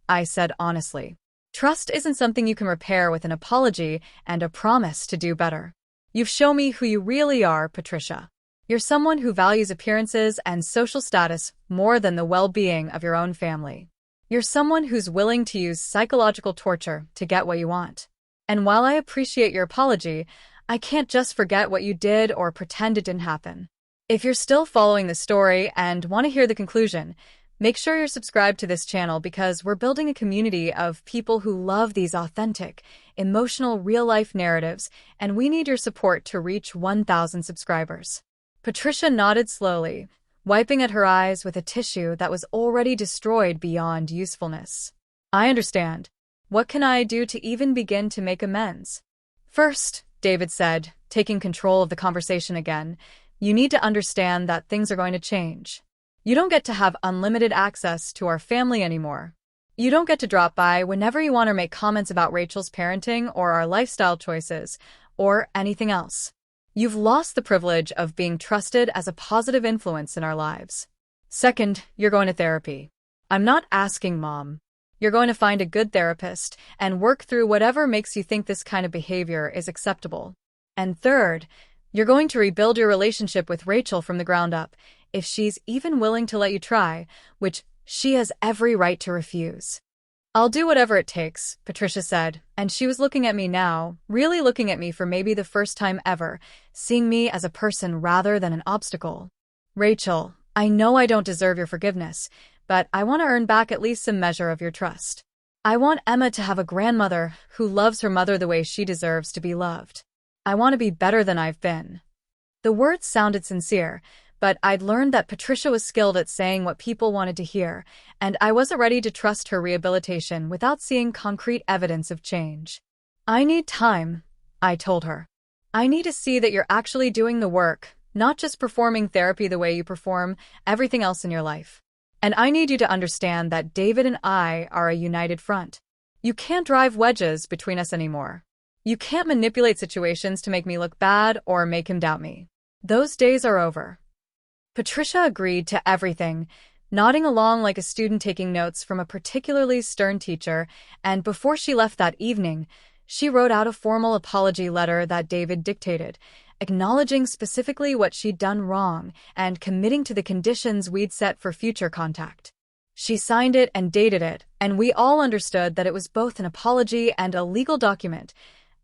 I said honestly. Trust isn't something you can repair with an apology and a promise to do better. You've shown me who you really are, Patricia. You're someone who values appearances and social status more than the well-being of your own family. You're someone who's willing to use psychological torture to get what you want. And while I appreciate your apology, I can't just forget what you did or pretend it didn't happen. If you're still following the story and want to hear the conclusion, make sure you're subscribed to this channel because we're building a community of people who love these authentic, emotional, real-life narratives, and we need your support to reach 1,000 subscribers. Patricia nodded slowly, wiping at her eyes with a tissue that was already destroyed beyond usefulness. I understand. What can I do to even begin to make amends? First, David said, taking control of the conversation again, you need to understand that things are going to change. You don't get to have unlimited access to our family anymore. You don't get to drop by whenever you want or make comments about Rachel's parenting or our lifestyle choices or anything else. You've lost the privilege of being trusted as a positive influence in our lives. Second, you're going to therapy. I'm not asking, Mom. You're going to find a good therapist and work through whatever makes you think this kind of behavior is acceptable. And third, you're going to rebuild your relationship with Rachel from the ground up, if she's even willing to let you try, which she has every right to refuse. I'll do whatever it takes, Patricia said, and she was looking at me now, really looking at me for maybe the first time ever, seeing me as a person rather than an obstacle. Rachel, I know I don't deserve your forgiveness, but I want to earn back at least some measure of your trust. I want Emma to have a grandmother who loves her mother the way she deserves to be loved. I want to be better than I've been. The words sounded sincere, but I'd learned that Patricia was skilled at saying what people wanted to hear, and I wasn't ready to trust her rehabilitation without seeing concrete evidence of change. I need time, I told her. I need to see that you're actually doing the work, not just performing therapy the way you perform everything else in your life. And I need you to understand that David and I are a united front. You can't drive wedges between us anymore. You can't manipulate situations to make me look bad or make him doubt me. Those days are over. Patricia agreed to everything, nodding along like a student taking notes from a particularly stern teacher, and before she left that evening, she wrote out a formal apology letter that David dictated, acknowledging specifically what she'd done wrong and committing to the conditions we'd set for future contact. She signed it and dated it, and we all understood that it was both an apology and a legal document,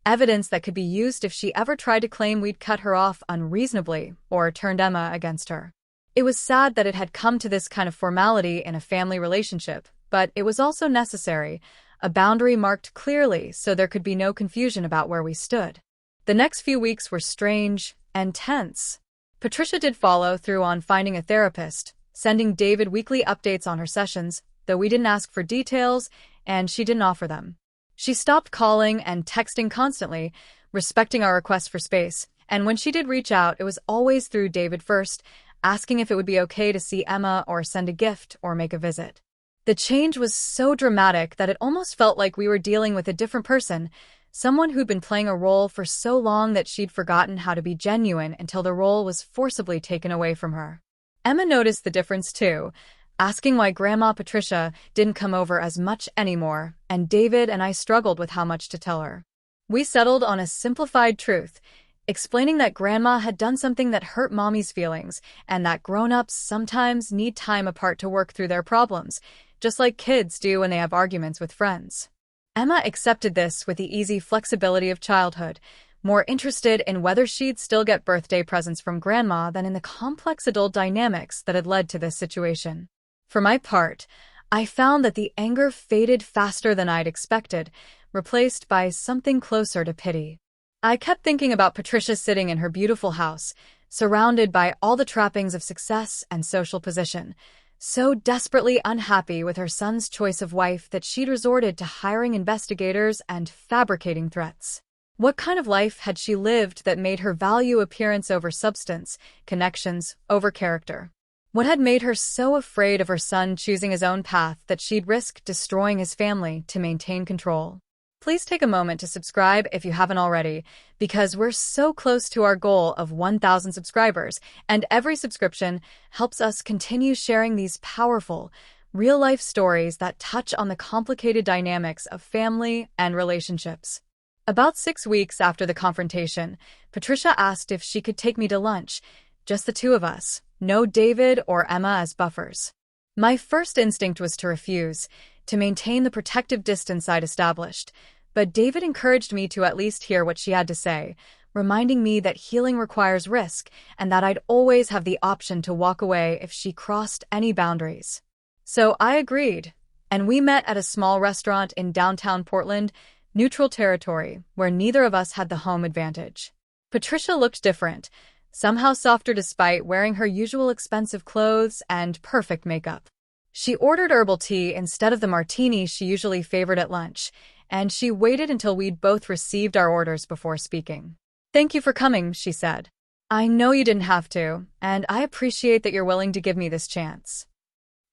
evidence that could be used if she ever tried to claim we'd cut her off unreasonably or turned Emma against her. It was sad that it had come to this kind of formality in a family relationship, but it was also necessary, a boundary marked clearly so there could be no confusion about where we stood. The next few weeks were strange and tense. Patricia did follow through on finding a therapist, sending David weekly updates on her sessions, though we didn't ask for details and she didn't offer them. She stopped calling and texting constantly, respecting our request for space, and when she did reach out, it was always through David first, asking if it would be okay to see Emma or send a gift or make a visit. The change was so dramatic that it almost felt like we were dealing with a different person, someone who'd been playing a role for so long that she'd forgotten how to be genuine until the role was forcibly taken away from her. Emma noticed the difference too, asking why Grandma Patricia didn't come over as much anymore, and David and I struggled with how much to tell her. We settled on a simplified truth, explaining that Grandma had done something that hurt Mommy's feelings, and that grown-ups sometimes need time apart to work through their problems, just like kids do when they have arguments with friends. Emma accepted this with the easy flexibility of childhood, more interested in whether she'd still get birthday presents from Grandma than in the complex adult dynamics that had led to this situation. For my part, I found that the anger faded faster than I'd expected, replaced by something closer to pity. I kept thinking about Patricia sitting in her beautiful house, surrounded by all the trappings of success and social position, so desperately unhappy with her son's choice of wife that she'd resorted to hiring investigators and fabricating threats. What kind of life had she lived that made her value appearance over substance, connections over character? What had made her so afraid of her son choosing his own path that she'd risk destroying his family to maintain control? Please take a moment to subscribe if you haven't already, because we're so close to our goal of 1,000 subscribers, and every subscription helps us continue sharing these powerful, real-life stories that touch on the complicated dynamics of family and relationships. About 6 weeks after the confrontation, Patricia asked if she could take me to lunch, just the two of us, no David or Emma as buffers. My first instinct was to refuse, to maintain the protective distance I'd established, but David encouraged me to at least hear what she had to say, reminding me that healing requires risk and that I'd always have the option to walk away if she crossed any boundaries. So I agreed, and we met at a small restaurant in downtown Portland, neutral territory, where neither of us had the home advantage. Patricia looked different, somehow softer despite wearing her usual expensive clothes and perfect makeup. She ordered herbal tea instead of the martini she usually favored at lunch, and she waited until we'd both received our orders before speaking. "Thank you for coming," she said. "I know you didn't have to, and I appreciate that you're willing to give me this chance."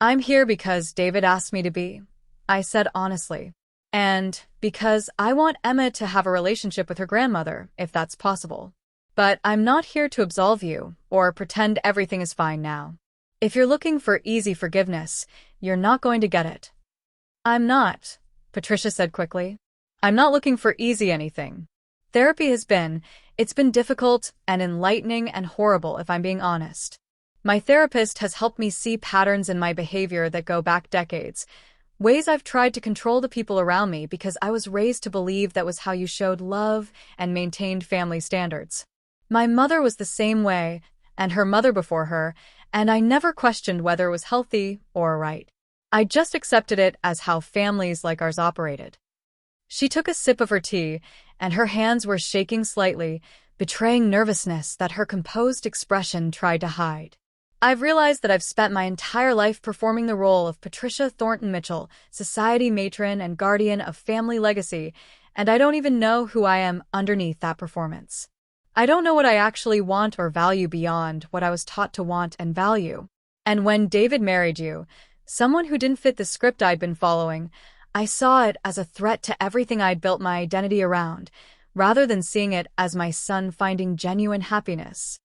"I'm here because David asked me to be," I said honestly, "and because I want Emma to have a relationship with her grandmother, if that's possible. But I'm not here to absolve you or pretend everything is fine now. If you're looking for easy forgiveness, you're not going to get it." I'm not, Patricia said quickly. I'm not looking for easy anything. Therapy it's been difficult and enlightening and horrible if I'm being honest. My therapist has helped me see patterns in my behavior that go back decades, ways I've tried to control the people around me because I was raised to believe that was how you showed love and maintained family standards. My mother was the same way, and her mother before her, and I never questioned whether it was healthy or right. I just accepted it as how families like ours operated. She took a sip of her tea, and her hands were shaking slightly, betraying nervousness that her composed expression tried to hide. I've realized that I've spent my entire life performing the role of Patricia Thornton Mitchell, society matron and guardian of family legacy, and I don't even know who I am underneath that performance. I don't know what I actually want or value beyond what I was taught to want and value. And when David married you, someone who didn't fit the script I'd been following, I saw it as a threat to everything I'd built my identity around, rather than seeing it as my son finding genuine happiness.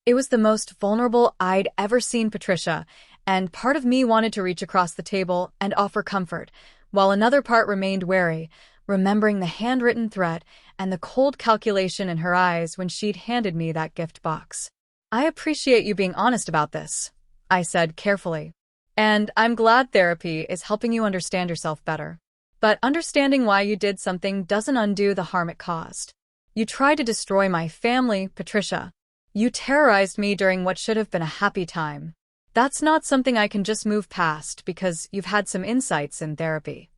It was the most vulnerable I'd ever seen Patricia, and part of me wanted to reach across the table and offer comfort, while another part remained wary, remembering the handwritten threat and the cold calculation in her eyes when she'd handed me that gift box. I appreciate you being honest about this, I said carefully. And I'm glad therapy is helping you understand yourself better. But understanding why you did something doesn't undo the harm it caused. You tried to destroy my family, Patricia. You terrorized me during what should have been a happy time. That's not something I can just move past because you've had some insights in therapy.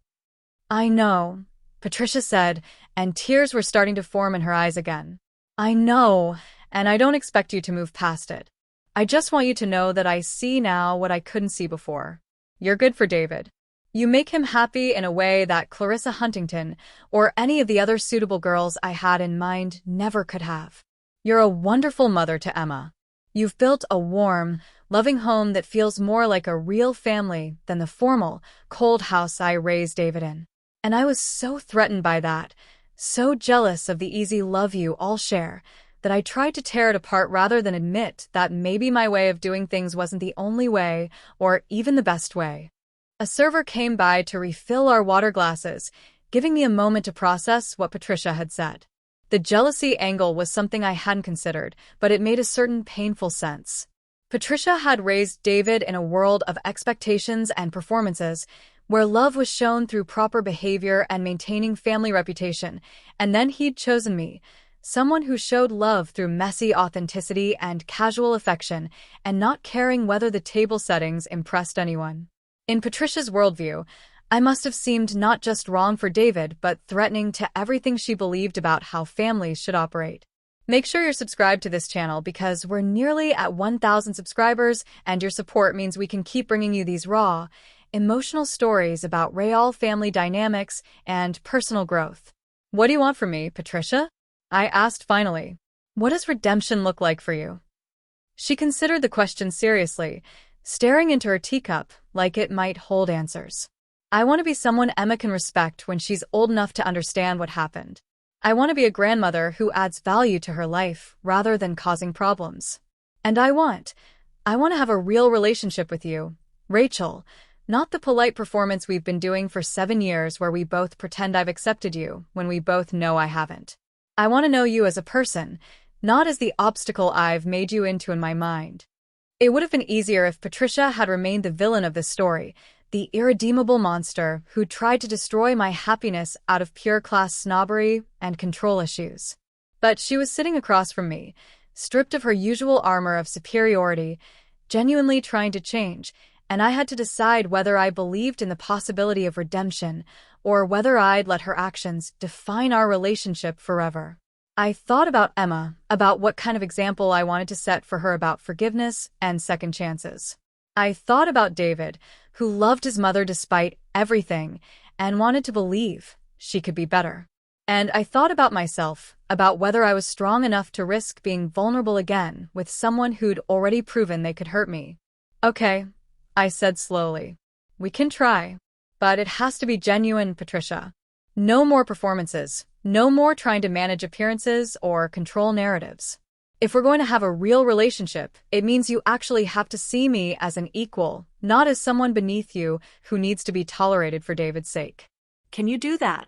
I know, Patricia said, and tears were starting to form in her eyes again. I know, and I don't expect you to move past it. I just want you to know that I see now what I couldn't see before. You're good for David. You make him happy in a way that Clarissa Huntington or any of the other suitable girls I had in mind never could have. You're a wonderful mother to Emma. You've built a warm, loving home that feels more like a real family than the formal, cold house I raised David in. And I was so threatened by that, so jealous of the easy love you all share, that I tried to tear it apart rather than admit that maybe my way of doing things wasn't the only way or even the best way. A server came by to refill our water glasses, giving me a moment to process what Patricia had said. The jealousy angle was something I hadn't considered, but it made a certain painful sense. Patricia had raised David in a world of expectations and performances, where love was shown through proper behavior and maintaining family reputation, and then he'd chosen me, someone who showed love through messy authenticity and casual affection, and not caring whether the table settings impressed anyone. In Patricia's worldview, I must have seemed not just wrong for David, but threatening to everything she believed about how families should operate. Make sure you're subscribed to this channel because we're nearly at 1,000 subscribers, and your support means we can keep bringing you these raw, emotional stories about real family dynamics and personal growth. What do you want from me, Patricia? I asked finally. What does redemption look like for you? She considered the question seriously, staring into her teacup like it might hold answers. I want to be someone Emma can respect when she's old enough to understand what happened. I want to be a grandmother who adds value to her life rather than causing problems. And I want to have a real relationship with you, Rachel, not the polite performance we've been doing for 7 years where we both pretend I've accepted you when we both know I haven't. I want to know you as a person, not as the obstacle I've made you into in my mind. It would have been easier if Patricia had remained the villain of this story, the irredeemable monster who tried to destroy my happiness out of pure class snobbery and control issues. But she was sitting across from me, stripped of her usual armor of superiority, genuinely trying to change, and I had to decide whether I believed in the possibility of redemption or whether I'd let her actions define our relationship forever. I thought about Emma, about what kind of example I wanted to set for her about forgiveness and second chances. I thought about David, who loved his mother despite everything and wanted to believe she could be better. And I thought about myself, about whether I was strong enough to risk being vulnerable again with someone who'd already proven they could hurt me. Okay, I said slowly. We can try. But it has to be genuine, Patricia. No more performances. No more trying to manage appearances or control narratives. If we're going to have a real relationship, it means you actually have to see me as an equal, not as someone beneath you who needs to be tolerated for David's sake. Can you do that?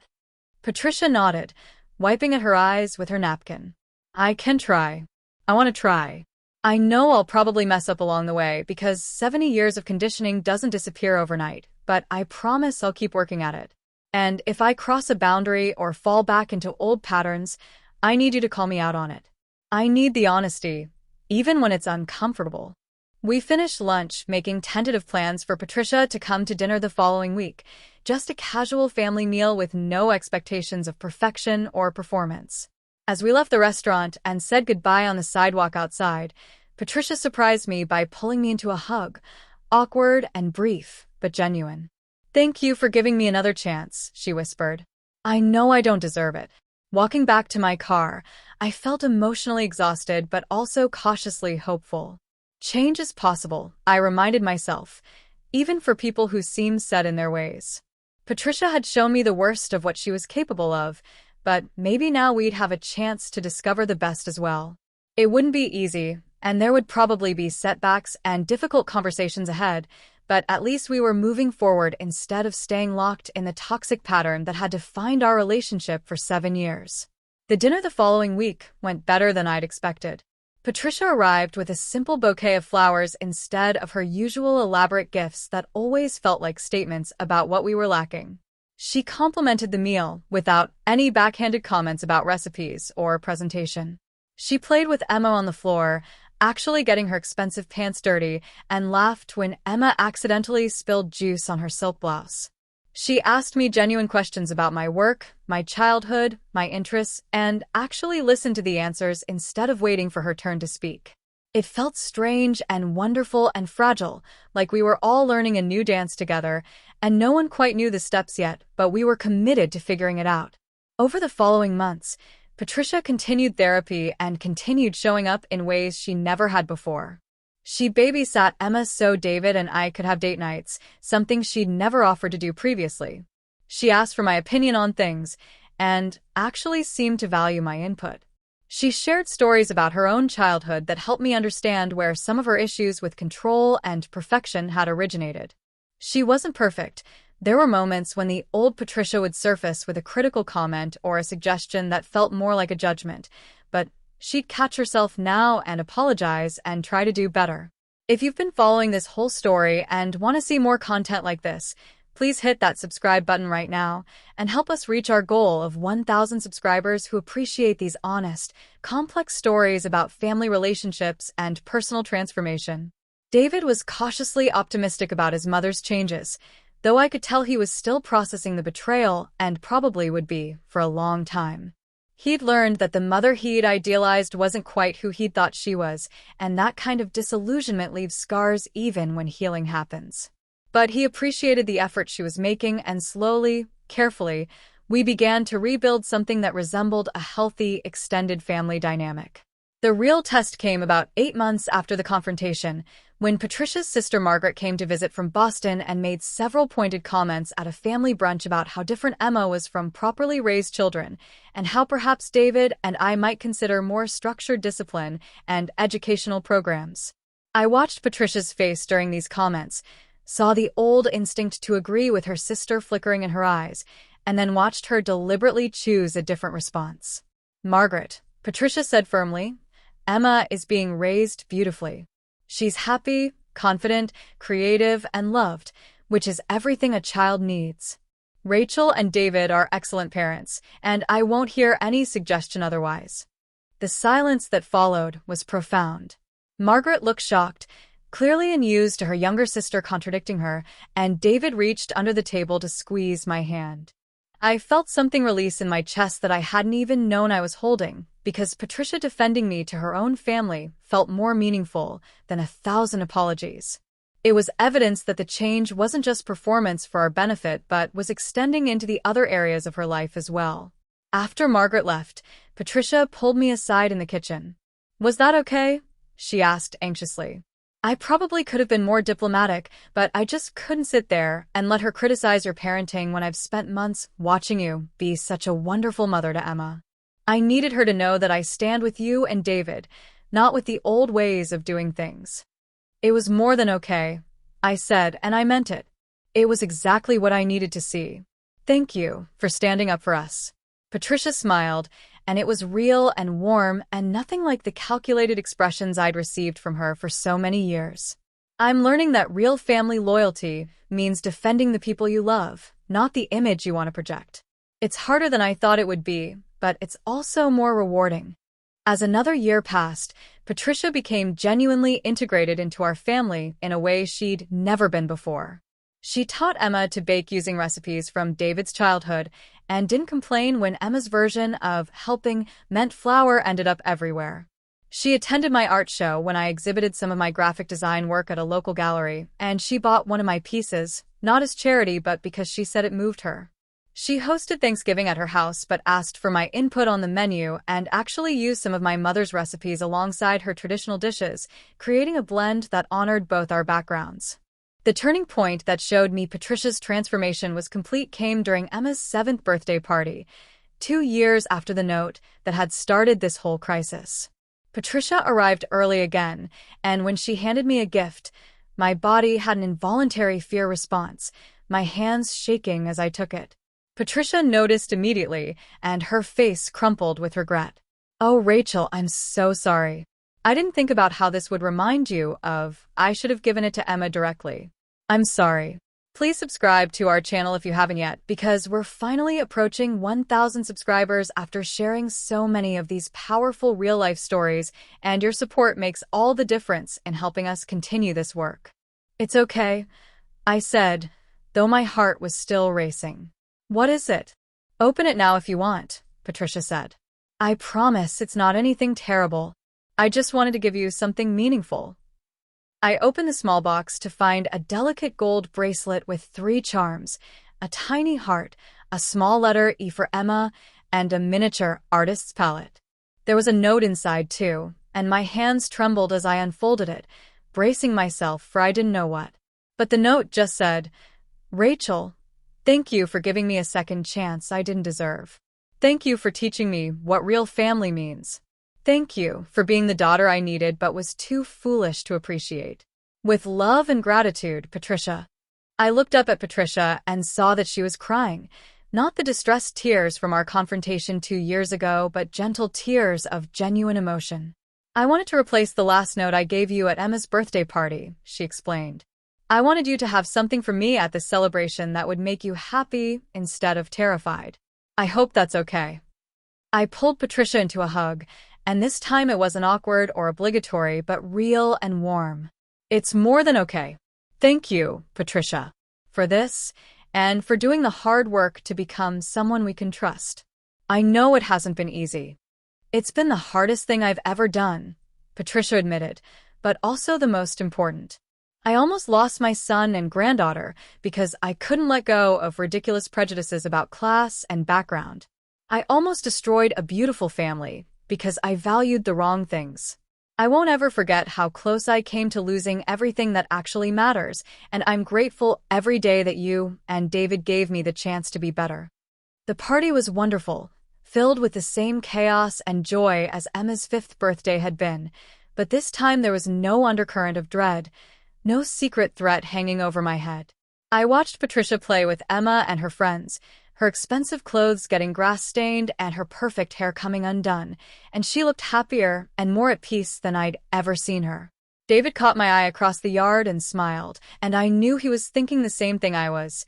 Patricia nodded, wiping at her eyes with her napkin. I can try. I want to try. I know I'll probably mess up along the way because 70 years of conditioning doesn't disappear overnight, but I promise I'll keep working at it. And if I cross a boundary or fall back into old patterns, I need you to call me out on it. I need the honesty, even when it's uncomfortable. We finished lunch, making tentative plans for Patricia to come to dinner the following week, just a casual family meal with no expectations of perfection or performance. As we left the restaurant and said goodbye on the sidewalk outside, Patricia surprised me by pulling me into a hug, awkward and brief, but genuine. Thank you for giving me another chance, she whispered. I know I don't deserve it. Walking back to my car, I felt emotionally exhausted but also cautiously hopeful. Change is possible, I reminded myself, even for people who seem set in their ways. Patricia had shown me the worst of what she was capable of, but maybe now we'd have a chance to discover the best as well. It wouldn't be easy, and there would probably be setbacks and difficult conversations ahead, but at least we were moving forward instead of staying locked in the toxic pattern that had defined our relationship for 7 years. The dinner the following week went better than I'd expected. Patricia arrived with a simple bouquet of flowers instead of her usual elaborate gifts that always felt like statements about what we were lacking. She complimented the meal without any backhanded comments about recipes or presentation. She played with Emma on the floor, actually getting her expensive pants dirty, and laughed when Emma accidentally spilled juice on her silk blouse. She asked me genuine questions about my work, my childhood, my interests, and actually listened to the answers instead of waiting for her turn to speak. It felt strange and wonderful and fragile, like we were all learning a new dance together, and no one quite knew the steps yet, but we were committed to figuring it out. Over the following months, Patricia continued therapy and continued showing up in ways she never had before. She babysat Emma so David and I could have date nights, something she'd never offered to do previously. She asked for my opinion on things, and actually seemed to value my input. She shared stories about her own childhood that helped me understand where some of her issues with control and perfection had originated. She wasn't perfect. There were moments when the old Patricia would surface with a critical comment or a suggestion that felt more like a judgment, but she'd catch herself now and apologize and try to do better. If you've been following this whole story and want to see more content like this, please hit that subscribe button right now and help us reach our goal of 1,000 subscribers who appreciate these honest, complex stories about family relationships and personal transformation. David was cautiously optimistic about his mother's changes, though I could tell he was still processing the betrayal and probably would be for a long time. He'd learned that the mother he'd idealized wasn't quite who he'd thought she was, and that kind of disillusionment leaves scars even when healing happens. But he appreciated the effort she was making, and slowly, carefully, we began to rebuild something that resembled a healthy, extended family dynamic. The real test came about 8 months after the confrontation, when Patricia's sister Margaret came to visit from Boston and made several pointed comments at a family brunch about how different Emma was from properly raised children, and how perhaps David and I might consider more structured discipline and educational programs. I watched Patricia's face during these comments, saw the old instinct to agree with her sister flickering in her eyes, and then watched her deliberately choose a different response. Margaret, Patricia said firmly, Emma is being raised beautifully. She's happy, confident, creative, and loved, which is everything a child needs. Rachel and David are excellent parents, and I won't hear any suggestion otherwise. The silence that followed was profound. Margaret looked shocked, clearly unused to her younger sister contradicting her, and David reached under the table to squeeze my hand. I felt something release in my chest that I hadn't even known I was holding, because Patricia defending me to her own family felt more meaningful than 1,000 apologies. It was evidence that the change wasn't just performance for our benefit but was extending into the other areas of her life as well. After Margaret left, Patricia pulled me aside in the kitchen. "Was that okay?" she asked anxiously. I probably could have been more diplomatic, but I just couldn't sit there and let her criticize your parenting when I've spent months watching you be such a wonderful mother to Emma. I needed her to know that I stand with you and David, not with the old ways of doing things. It was more than okay, I said, and I meant it. It was exactly what I needed to see. Thank you for standing up for us. Patricia smiled, and it was real and warm and nothing like the calculated expressions I'd received from her for so many years. I'm learning that real family loyalty means defending the people you love, not the image you want to project. It's harder than I thought it would be, but it's also more rewarding. As another year passed, Patricia became genuinely integrated into our family in a way she'd never been before. She taught Emma to bake using recipes from David's childhood and didn't complain when Emma's version of helping meant flour ended up everywhere. She attended my art show when I exhibited some of my graphic design work at a local gallery, and she bought one of my pieces, not as charity but because she said it moved her. She hosted Thanksgiving at her house but asked for my input on the menu and actually used some of my mother's recipes alongside her traditional dishes, creating a blend that honored both our backgrounds. The turning point that showed me Patricia's transformation was complete came during Emma's 7th birthday party, 2 years after the note that had started this whole crisis. Patricia arrived early again, and when she handed me a gift, my body had an involuntary fear response, my hands shaking as I took it. Patricia noticed immediately, and her face crumpled with regret. "Oh, Rachel, I'm so sorry. I didn't think about how this would remind you of. I should have given it to Emma directly. I'm sorry." Please subscribe to our channel if you haven't yet, because we're finally approaching 1,000 subscribers after sharing so many of these powerful real-life stories, and your support makes all the difference in helping us continue this work. "It's okay," I said, though my heart was still racing. "What is it?" "Open it now if you want," Patricia said. "I promise it's not anything terrible. I just wanted to give you something meaningful." I opened the small box to find a delicate gold bracelet with 3 charms, a tiny heart, a small letter E for Emma, and a miniature artist's palette. There was a note inside too, and my hands trembled as I unfolded it, bracing myself for I didn't know what. But the note just said, "Rachel, thank you for giving me a second chance I didn't deserve. Thank you for teaching me what real family means. Thank you for being the daughter I needed but was too foolish to appreciate. With love and gratitude, Patricia." I looked up at Patricia and saw that she was crying, not the distressed tears from our confrontation 2 years ago, but gentle tears of genuine emotion. "I wanted to replace the last note I gave you at Emma's birthday party," she explained. "I wanted you to have something for me at this celebration that would make you happy instead of terrified. I hope that's okay." I pulled Patricia into a hug, and this time it wasn't awkward or obligatory, but real and warm. "It's more than okay. Thank you, Patricia, for this, and for doing the hard work to become someone we can trust. I know it hasn't been easy." "It's been the hardest thing I've ever done," Patricia admitted, "but also the most important. I almost lost my son and granddaughter because I couldn't let go of ridiculous prejudices about class and background. I almost destroyed a beautiful family because I valued the wrong things. I won't ever forget how close I came to losing everything that actually matters, and I'm grateful every day that you and David gave me the chance to be better." The party was wonderful, filled with the same chaos and joy as Emma's 5th birthday had been, but this time there was no undercurrent of dread, no secret threat hanging over my head. I watched Patricia play with Emma and her friends, her expensive clothes getting grass-stained and her perfect hair coming undone, and she looked happier and more at peace than I'd ever seen her. David caught my eye across the yard and smiled, and I knew he was thinking the same thing I was,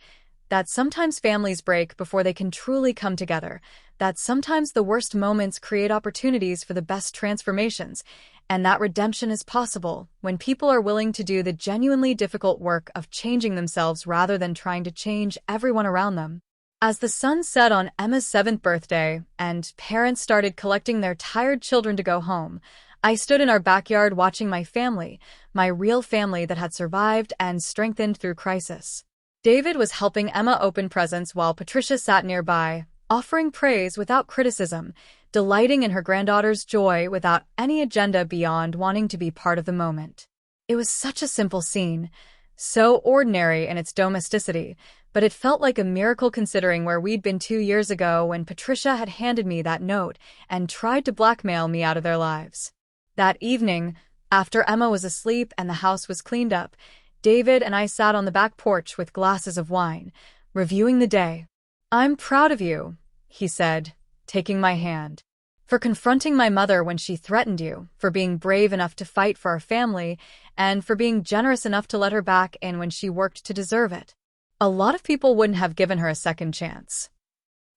that sometimes families break before they can truly come together, that sometimes the worst moments create opportunities for the best transformations, and that redemption is possible when people are willing to do the genuinely difficult work of changing themselves rather than trying to change everyone around them. As the sun set on Emma's 7th birthday and parents started collecting their tired children to go home, I stood in our backyard watching my family, my real family that had survived and strengthened through crisis. David was helping Emma open presents while Patricia sat nearby, offering praise without criticism, delighting in her granddaughter's joy without any agenda beyond wanting to be part of the moment. It was such a simple scene, so ordinary in its domesticity, but it felt like a miracle considering where we'd been 2 years ago when Patricia had handed me that note and tried to blackmail me out of their lives. That evening, after Emma was asleep and the house was cleaned up, David and I sat on the back porch with glasses of wine, reviewing the day. "I'm proud of you," he said, taking my hand. "For confronting my mother when she threatened you, for being brave enough to fight for our family, and for being generous enough to let her back in when she worked to deserve it. A lot of people wouldn't have given her a second chance."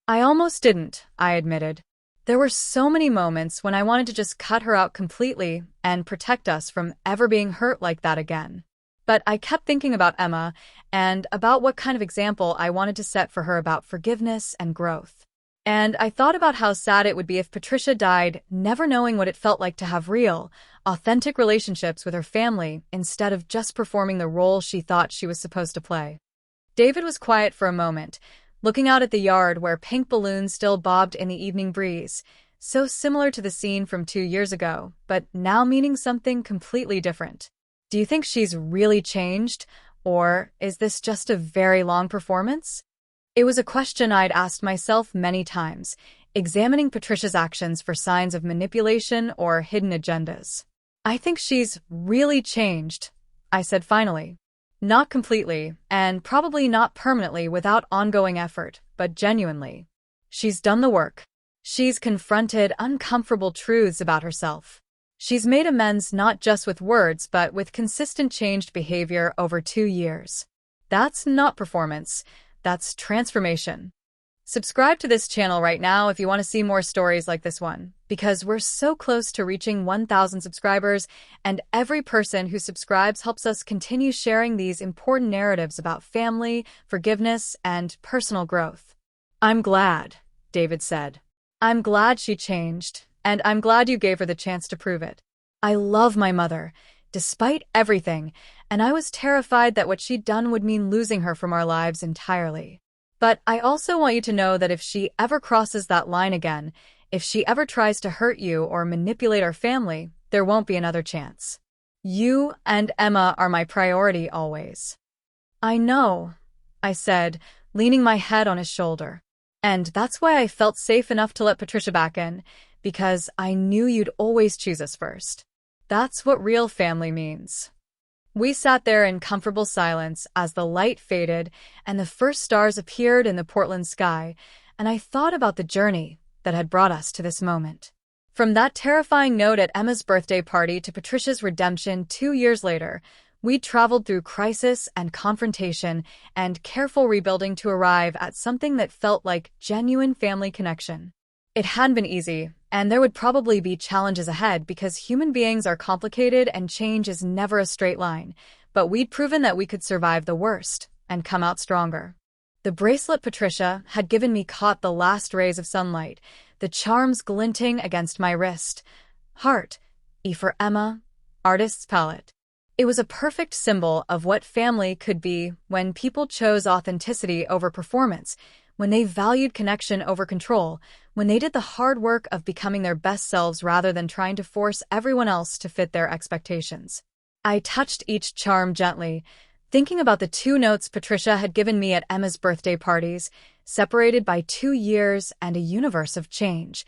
"I almost didn't," I admitted. "There were so many moments when I wanted to just cut her out completely and protect us from ever being hurt like that again. But I kept thinking about Emma and about what kind of example I wanted to set for her about forgiveness and growth. And I thought about how sad it would be if Patricia died never knowing what it felt like to have real, authentic relationships with her family instead of just performing the role she thought she was supposed to play." David was quiet for a moment, looking out at the yard where pink balloons still bobbed in the evening breeze, so similar to the scene from 2 years ago, but now meaning something completely different. "Do you think she's really changed, or is this just a very long performance?" It was a question I'd asked myself many times, examining Patricia's actions for signs of manipulation or hidden agendas. "I think she's really changed," I said finally. "Not completely, and probably not permanently without ongoing effort, but genuinely. She's done the work. She's confronted uncomfortable truths about herself. She's made amends not just with words, but with consistent changed behavior over 2 years. That's not performance. That's transformation." Subscribe to this channel right now if you want to see more stories like this one, because we're so close to reaching 1,000 subscribers, and every person who subscribes helps us continue sharing these important narratives about family, forgiveness, and personal growth. "I'm glad," David said. "I'm glad she changed, and I'm glad you gave her the chance to prove it. I love my mother, despite everything, and I was terrified that what she'd done would mean losing her from our lives entirely. But I also want you to know that if she ever crosses that line again, if she ever tries to hurt you or manipulate our family, there won't be another chance. You and Emma are my priority always." "I know," I said, leaning my head on his shoulder. "And that's why I felt safe enough to let Patricia back in, because I knew you'd always choose us first. That's what real family means." We sat there in comfortable silence as the light faded and the first stars appeared in the Portland sky, and I thought about the journey that had brought us to this moment. From that terrifying note at Emma's birthday party to Patricia's redemption 2 years later, we traveled through crisis and confrontation and careful rebuilding to arrive at something that felt like genuine family connection. It hadn't been easy, and there would probably be challenges ahead because human beings are complicated and change is never a straight line, but we'd proven that we could survive the worst and come out stronger. The bracelet Patricia had given me caught the last rays of sunlight, the charms glinting against my wrist. Heart, E for Emma, artist's palette. It was a perfect symbol of what family could be when people chose authenticity over performance, when they valued connection over control, when they did the hard work of becoming their best selves rather than trying to force everyone else to fit their expectations. I touched each charm gently, thinking about the 2 notes Patricia had given me at Emma's birthday parties, separated by 2 years and a universe of change.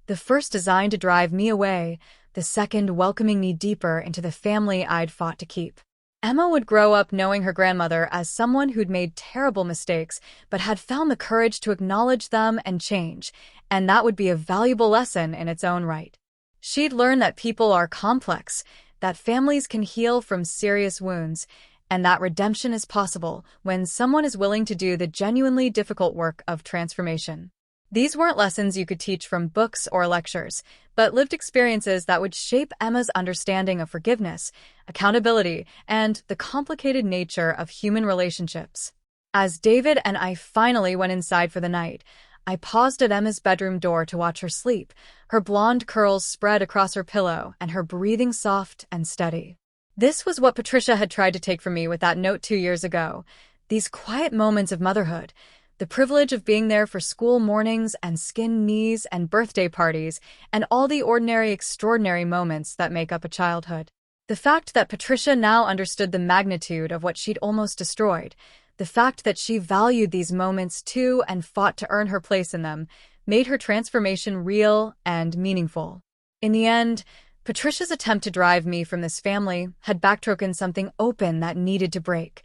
The first designed to drive me away, the second welcoming me deeper into the family I'd fought to keep. Emma would grow up knowing her grandmother as someone who'd made terrible mistakes but had found the courage to acknowledge them and change, and that would be a valuable lesson in its own right. She'd learn that people are complex, that families can heal from serious wounds, and that redemption is possible when someone is willing to do the genuinely difficult work of transformation. These weren't lessons you could teach from books or lectures, but lived experiences that would shape Emma's understanding of forgiveness, accountability, and the complicated nature of human relationships. As David and I finally went inside for the night, I paused at Emma's bedroom door to watch her sleep, her blonde curls spread across her pillow and her breathing soft and steady. This was what Patricia had tried to take from me with that note 2 years ago, these quiet moments of motherhood, the privilege of being there for school mornings and skinned knees and birthday parties and all the ordinary, extraordinary moments that make up a childhood. The fact that Patricia now understood the magnitude of what she'd almost destroyed, the fact that she valued these moments too and fought to earn her place in them, made her transformation real and meaningful. In the end, Patricia's attempt to drive me from this family had backbroken something open that needed to break.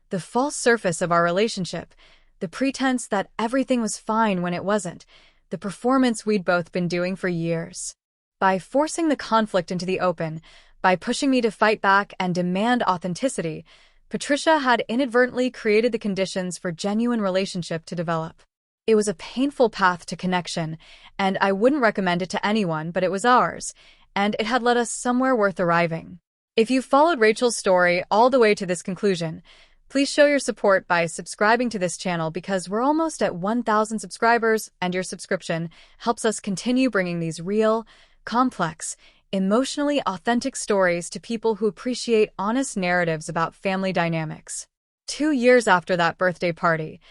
The false surface of our relationship, the pretense that everything was fine when it wasn't, the performance we'd both been doing for years. By forcing the conflict into the open, by pushing me to fight back and demand authenticity, Patricia had inadvertently created the conditions for genuine relationship to develop. It was a painful path to connection, and I wouldn't recommend it to anyone, but it was ours, and it had led us somewhere worth arriving. If you followed Rachel's story all the way to this conclusion, please show your support by subscribing to this channel because we're almost at 1,000 subscribers, and your subscription helps us continue bringing these real, complex, emotionally authentic stories to people who appreciate honest narratives about family dynamics. 2 years after that birthday party,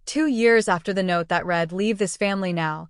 2 years after the note that read, "Leave this family now,"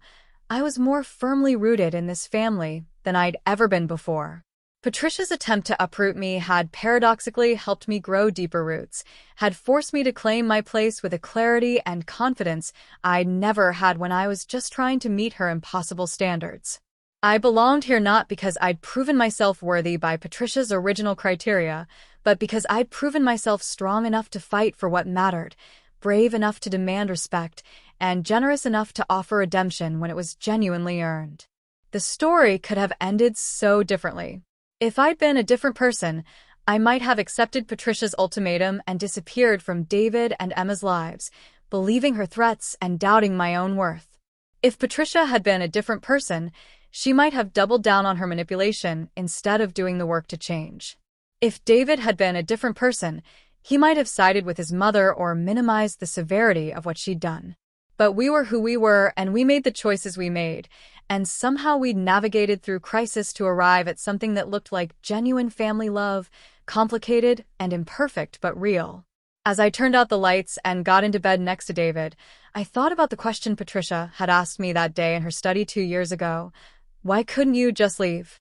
I was more firmly rooted in this family than I'd ever been before. Patricia's attempt to uproot me had paradoxically helped me grow deeper roots, had forced me to claim my place with a clarity and confidence I'd never had when I was just trying to meet her impossible standards. I belonged here not because I'd proven myself worthy by Patricia's original criteria, but because I'd proven myself strong enough to fight for what mattered, brave enough to demand respect, and generous enough to offer redemption when it was genuinely earned. The story could have ended so differently. If I'd been a different person, I might have accepted Patricia's ultimatum and disappeared from David and Emma's lives, believing her threats and doubting my own worth. If Patricia had been a different person, she might have doubled down on her manipulation instead of doing the work to change. If David had been a different person, he might have sided with his mother or minimized the severity of what she'd done. But we were who we were, and we made the choices we made, and somehow we navigated through crisis to arrive at something that looked like genuine family love, complicated and imperfect but real. As I turned out the lights and got into bed next to David, I thought about the question Patricia had asked me that day in her study 2 years ago. Why couldn't you just leave?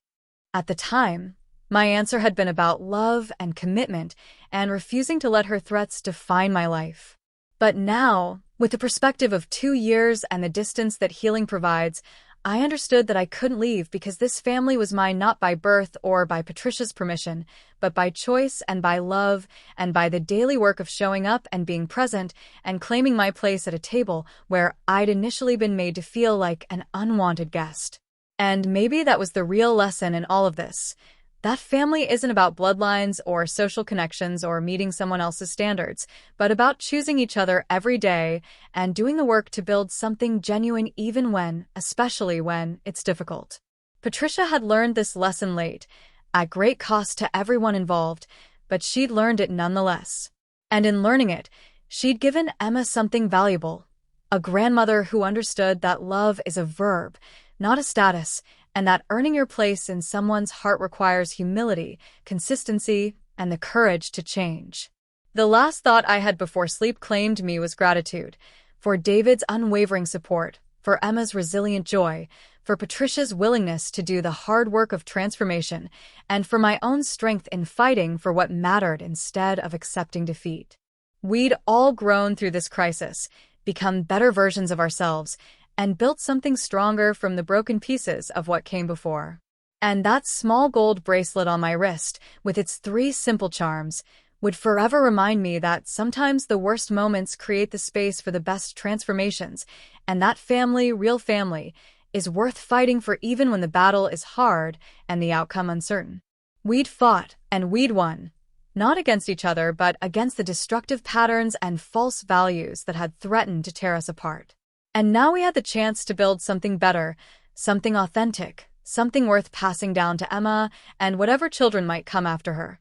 At the time, my answer had been about love and commitment and refusing to let her threats define my life. But now, with the perspective of 2 years and the distance that healing provides, I understood that I couldn't leave because this family was mine not by birth or by Patricia's permission, but by choice and by love and by the daily work of showing up and being present and claiming my place at a table where I'd initially been made to feel like an unwanted guest. And maybe that was the real lesson in all of this. That family isn't about bloodlines or social connections or meeting someone else's standards, but about choosing each other every day and doing the work to build something genuine even when, especially when, it's difficult. Patricia had learned this lesson late, at great cost to everyone involved, but she'd learned it nonetheless. And in learning it, she'd given Emma something valuable, a grandmother who understood that love is a verb, not a status, and that earning your place in someone's heart requires humility, consistency, and the courage to change. The last thought I had before sleep claimed me was gratitude, for David's unwavering support, for Emma's resilient joy, for Patricia's willingness to do the hard work of transformation, and for my own strength in fighting for what mattered instead of accepting defeat. We'd all grown through this crisis, become better versions of ourselves, and built something stronger from the broken pieces of what came before. And that small gold bracelet on my wrist, with its 3 simple charms, would forever remind me that sometimes the worst moments create the space for the best transformations, and that family, real family, is worth fighting for even when the battle is hard and the outcome uncertain. We'd fought, and we'd won, not against each other, but against the destructive patterns and false values that had threatened to tear us apart. And now we had the chance to build something better, something authentic, something worth passing down to Emma and whatever children might come after her.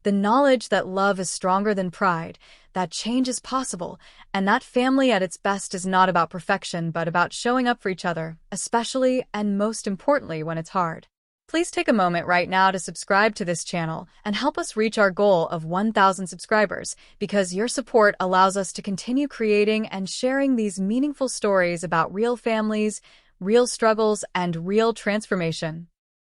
The knowledge that love is stronger than pride, that change is possible, and that family at its best is not about perfection but about showing up for each other, especially and most importantly when it's hard. Please take a moment right now to subscribe to this channel and help us reach our goal of 1,000 subscribers, because your support allows us to continue creating and sharing these meaningful stories about real families, real struggles, and real transformation.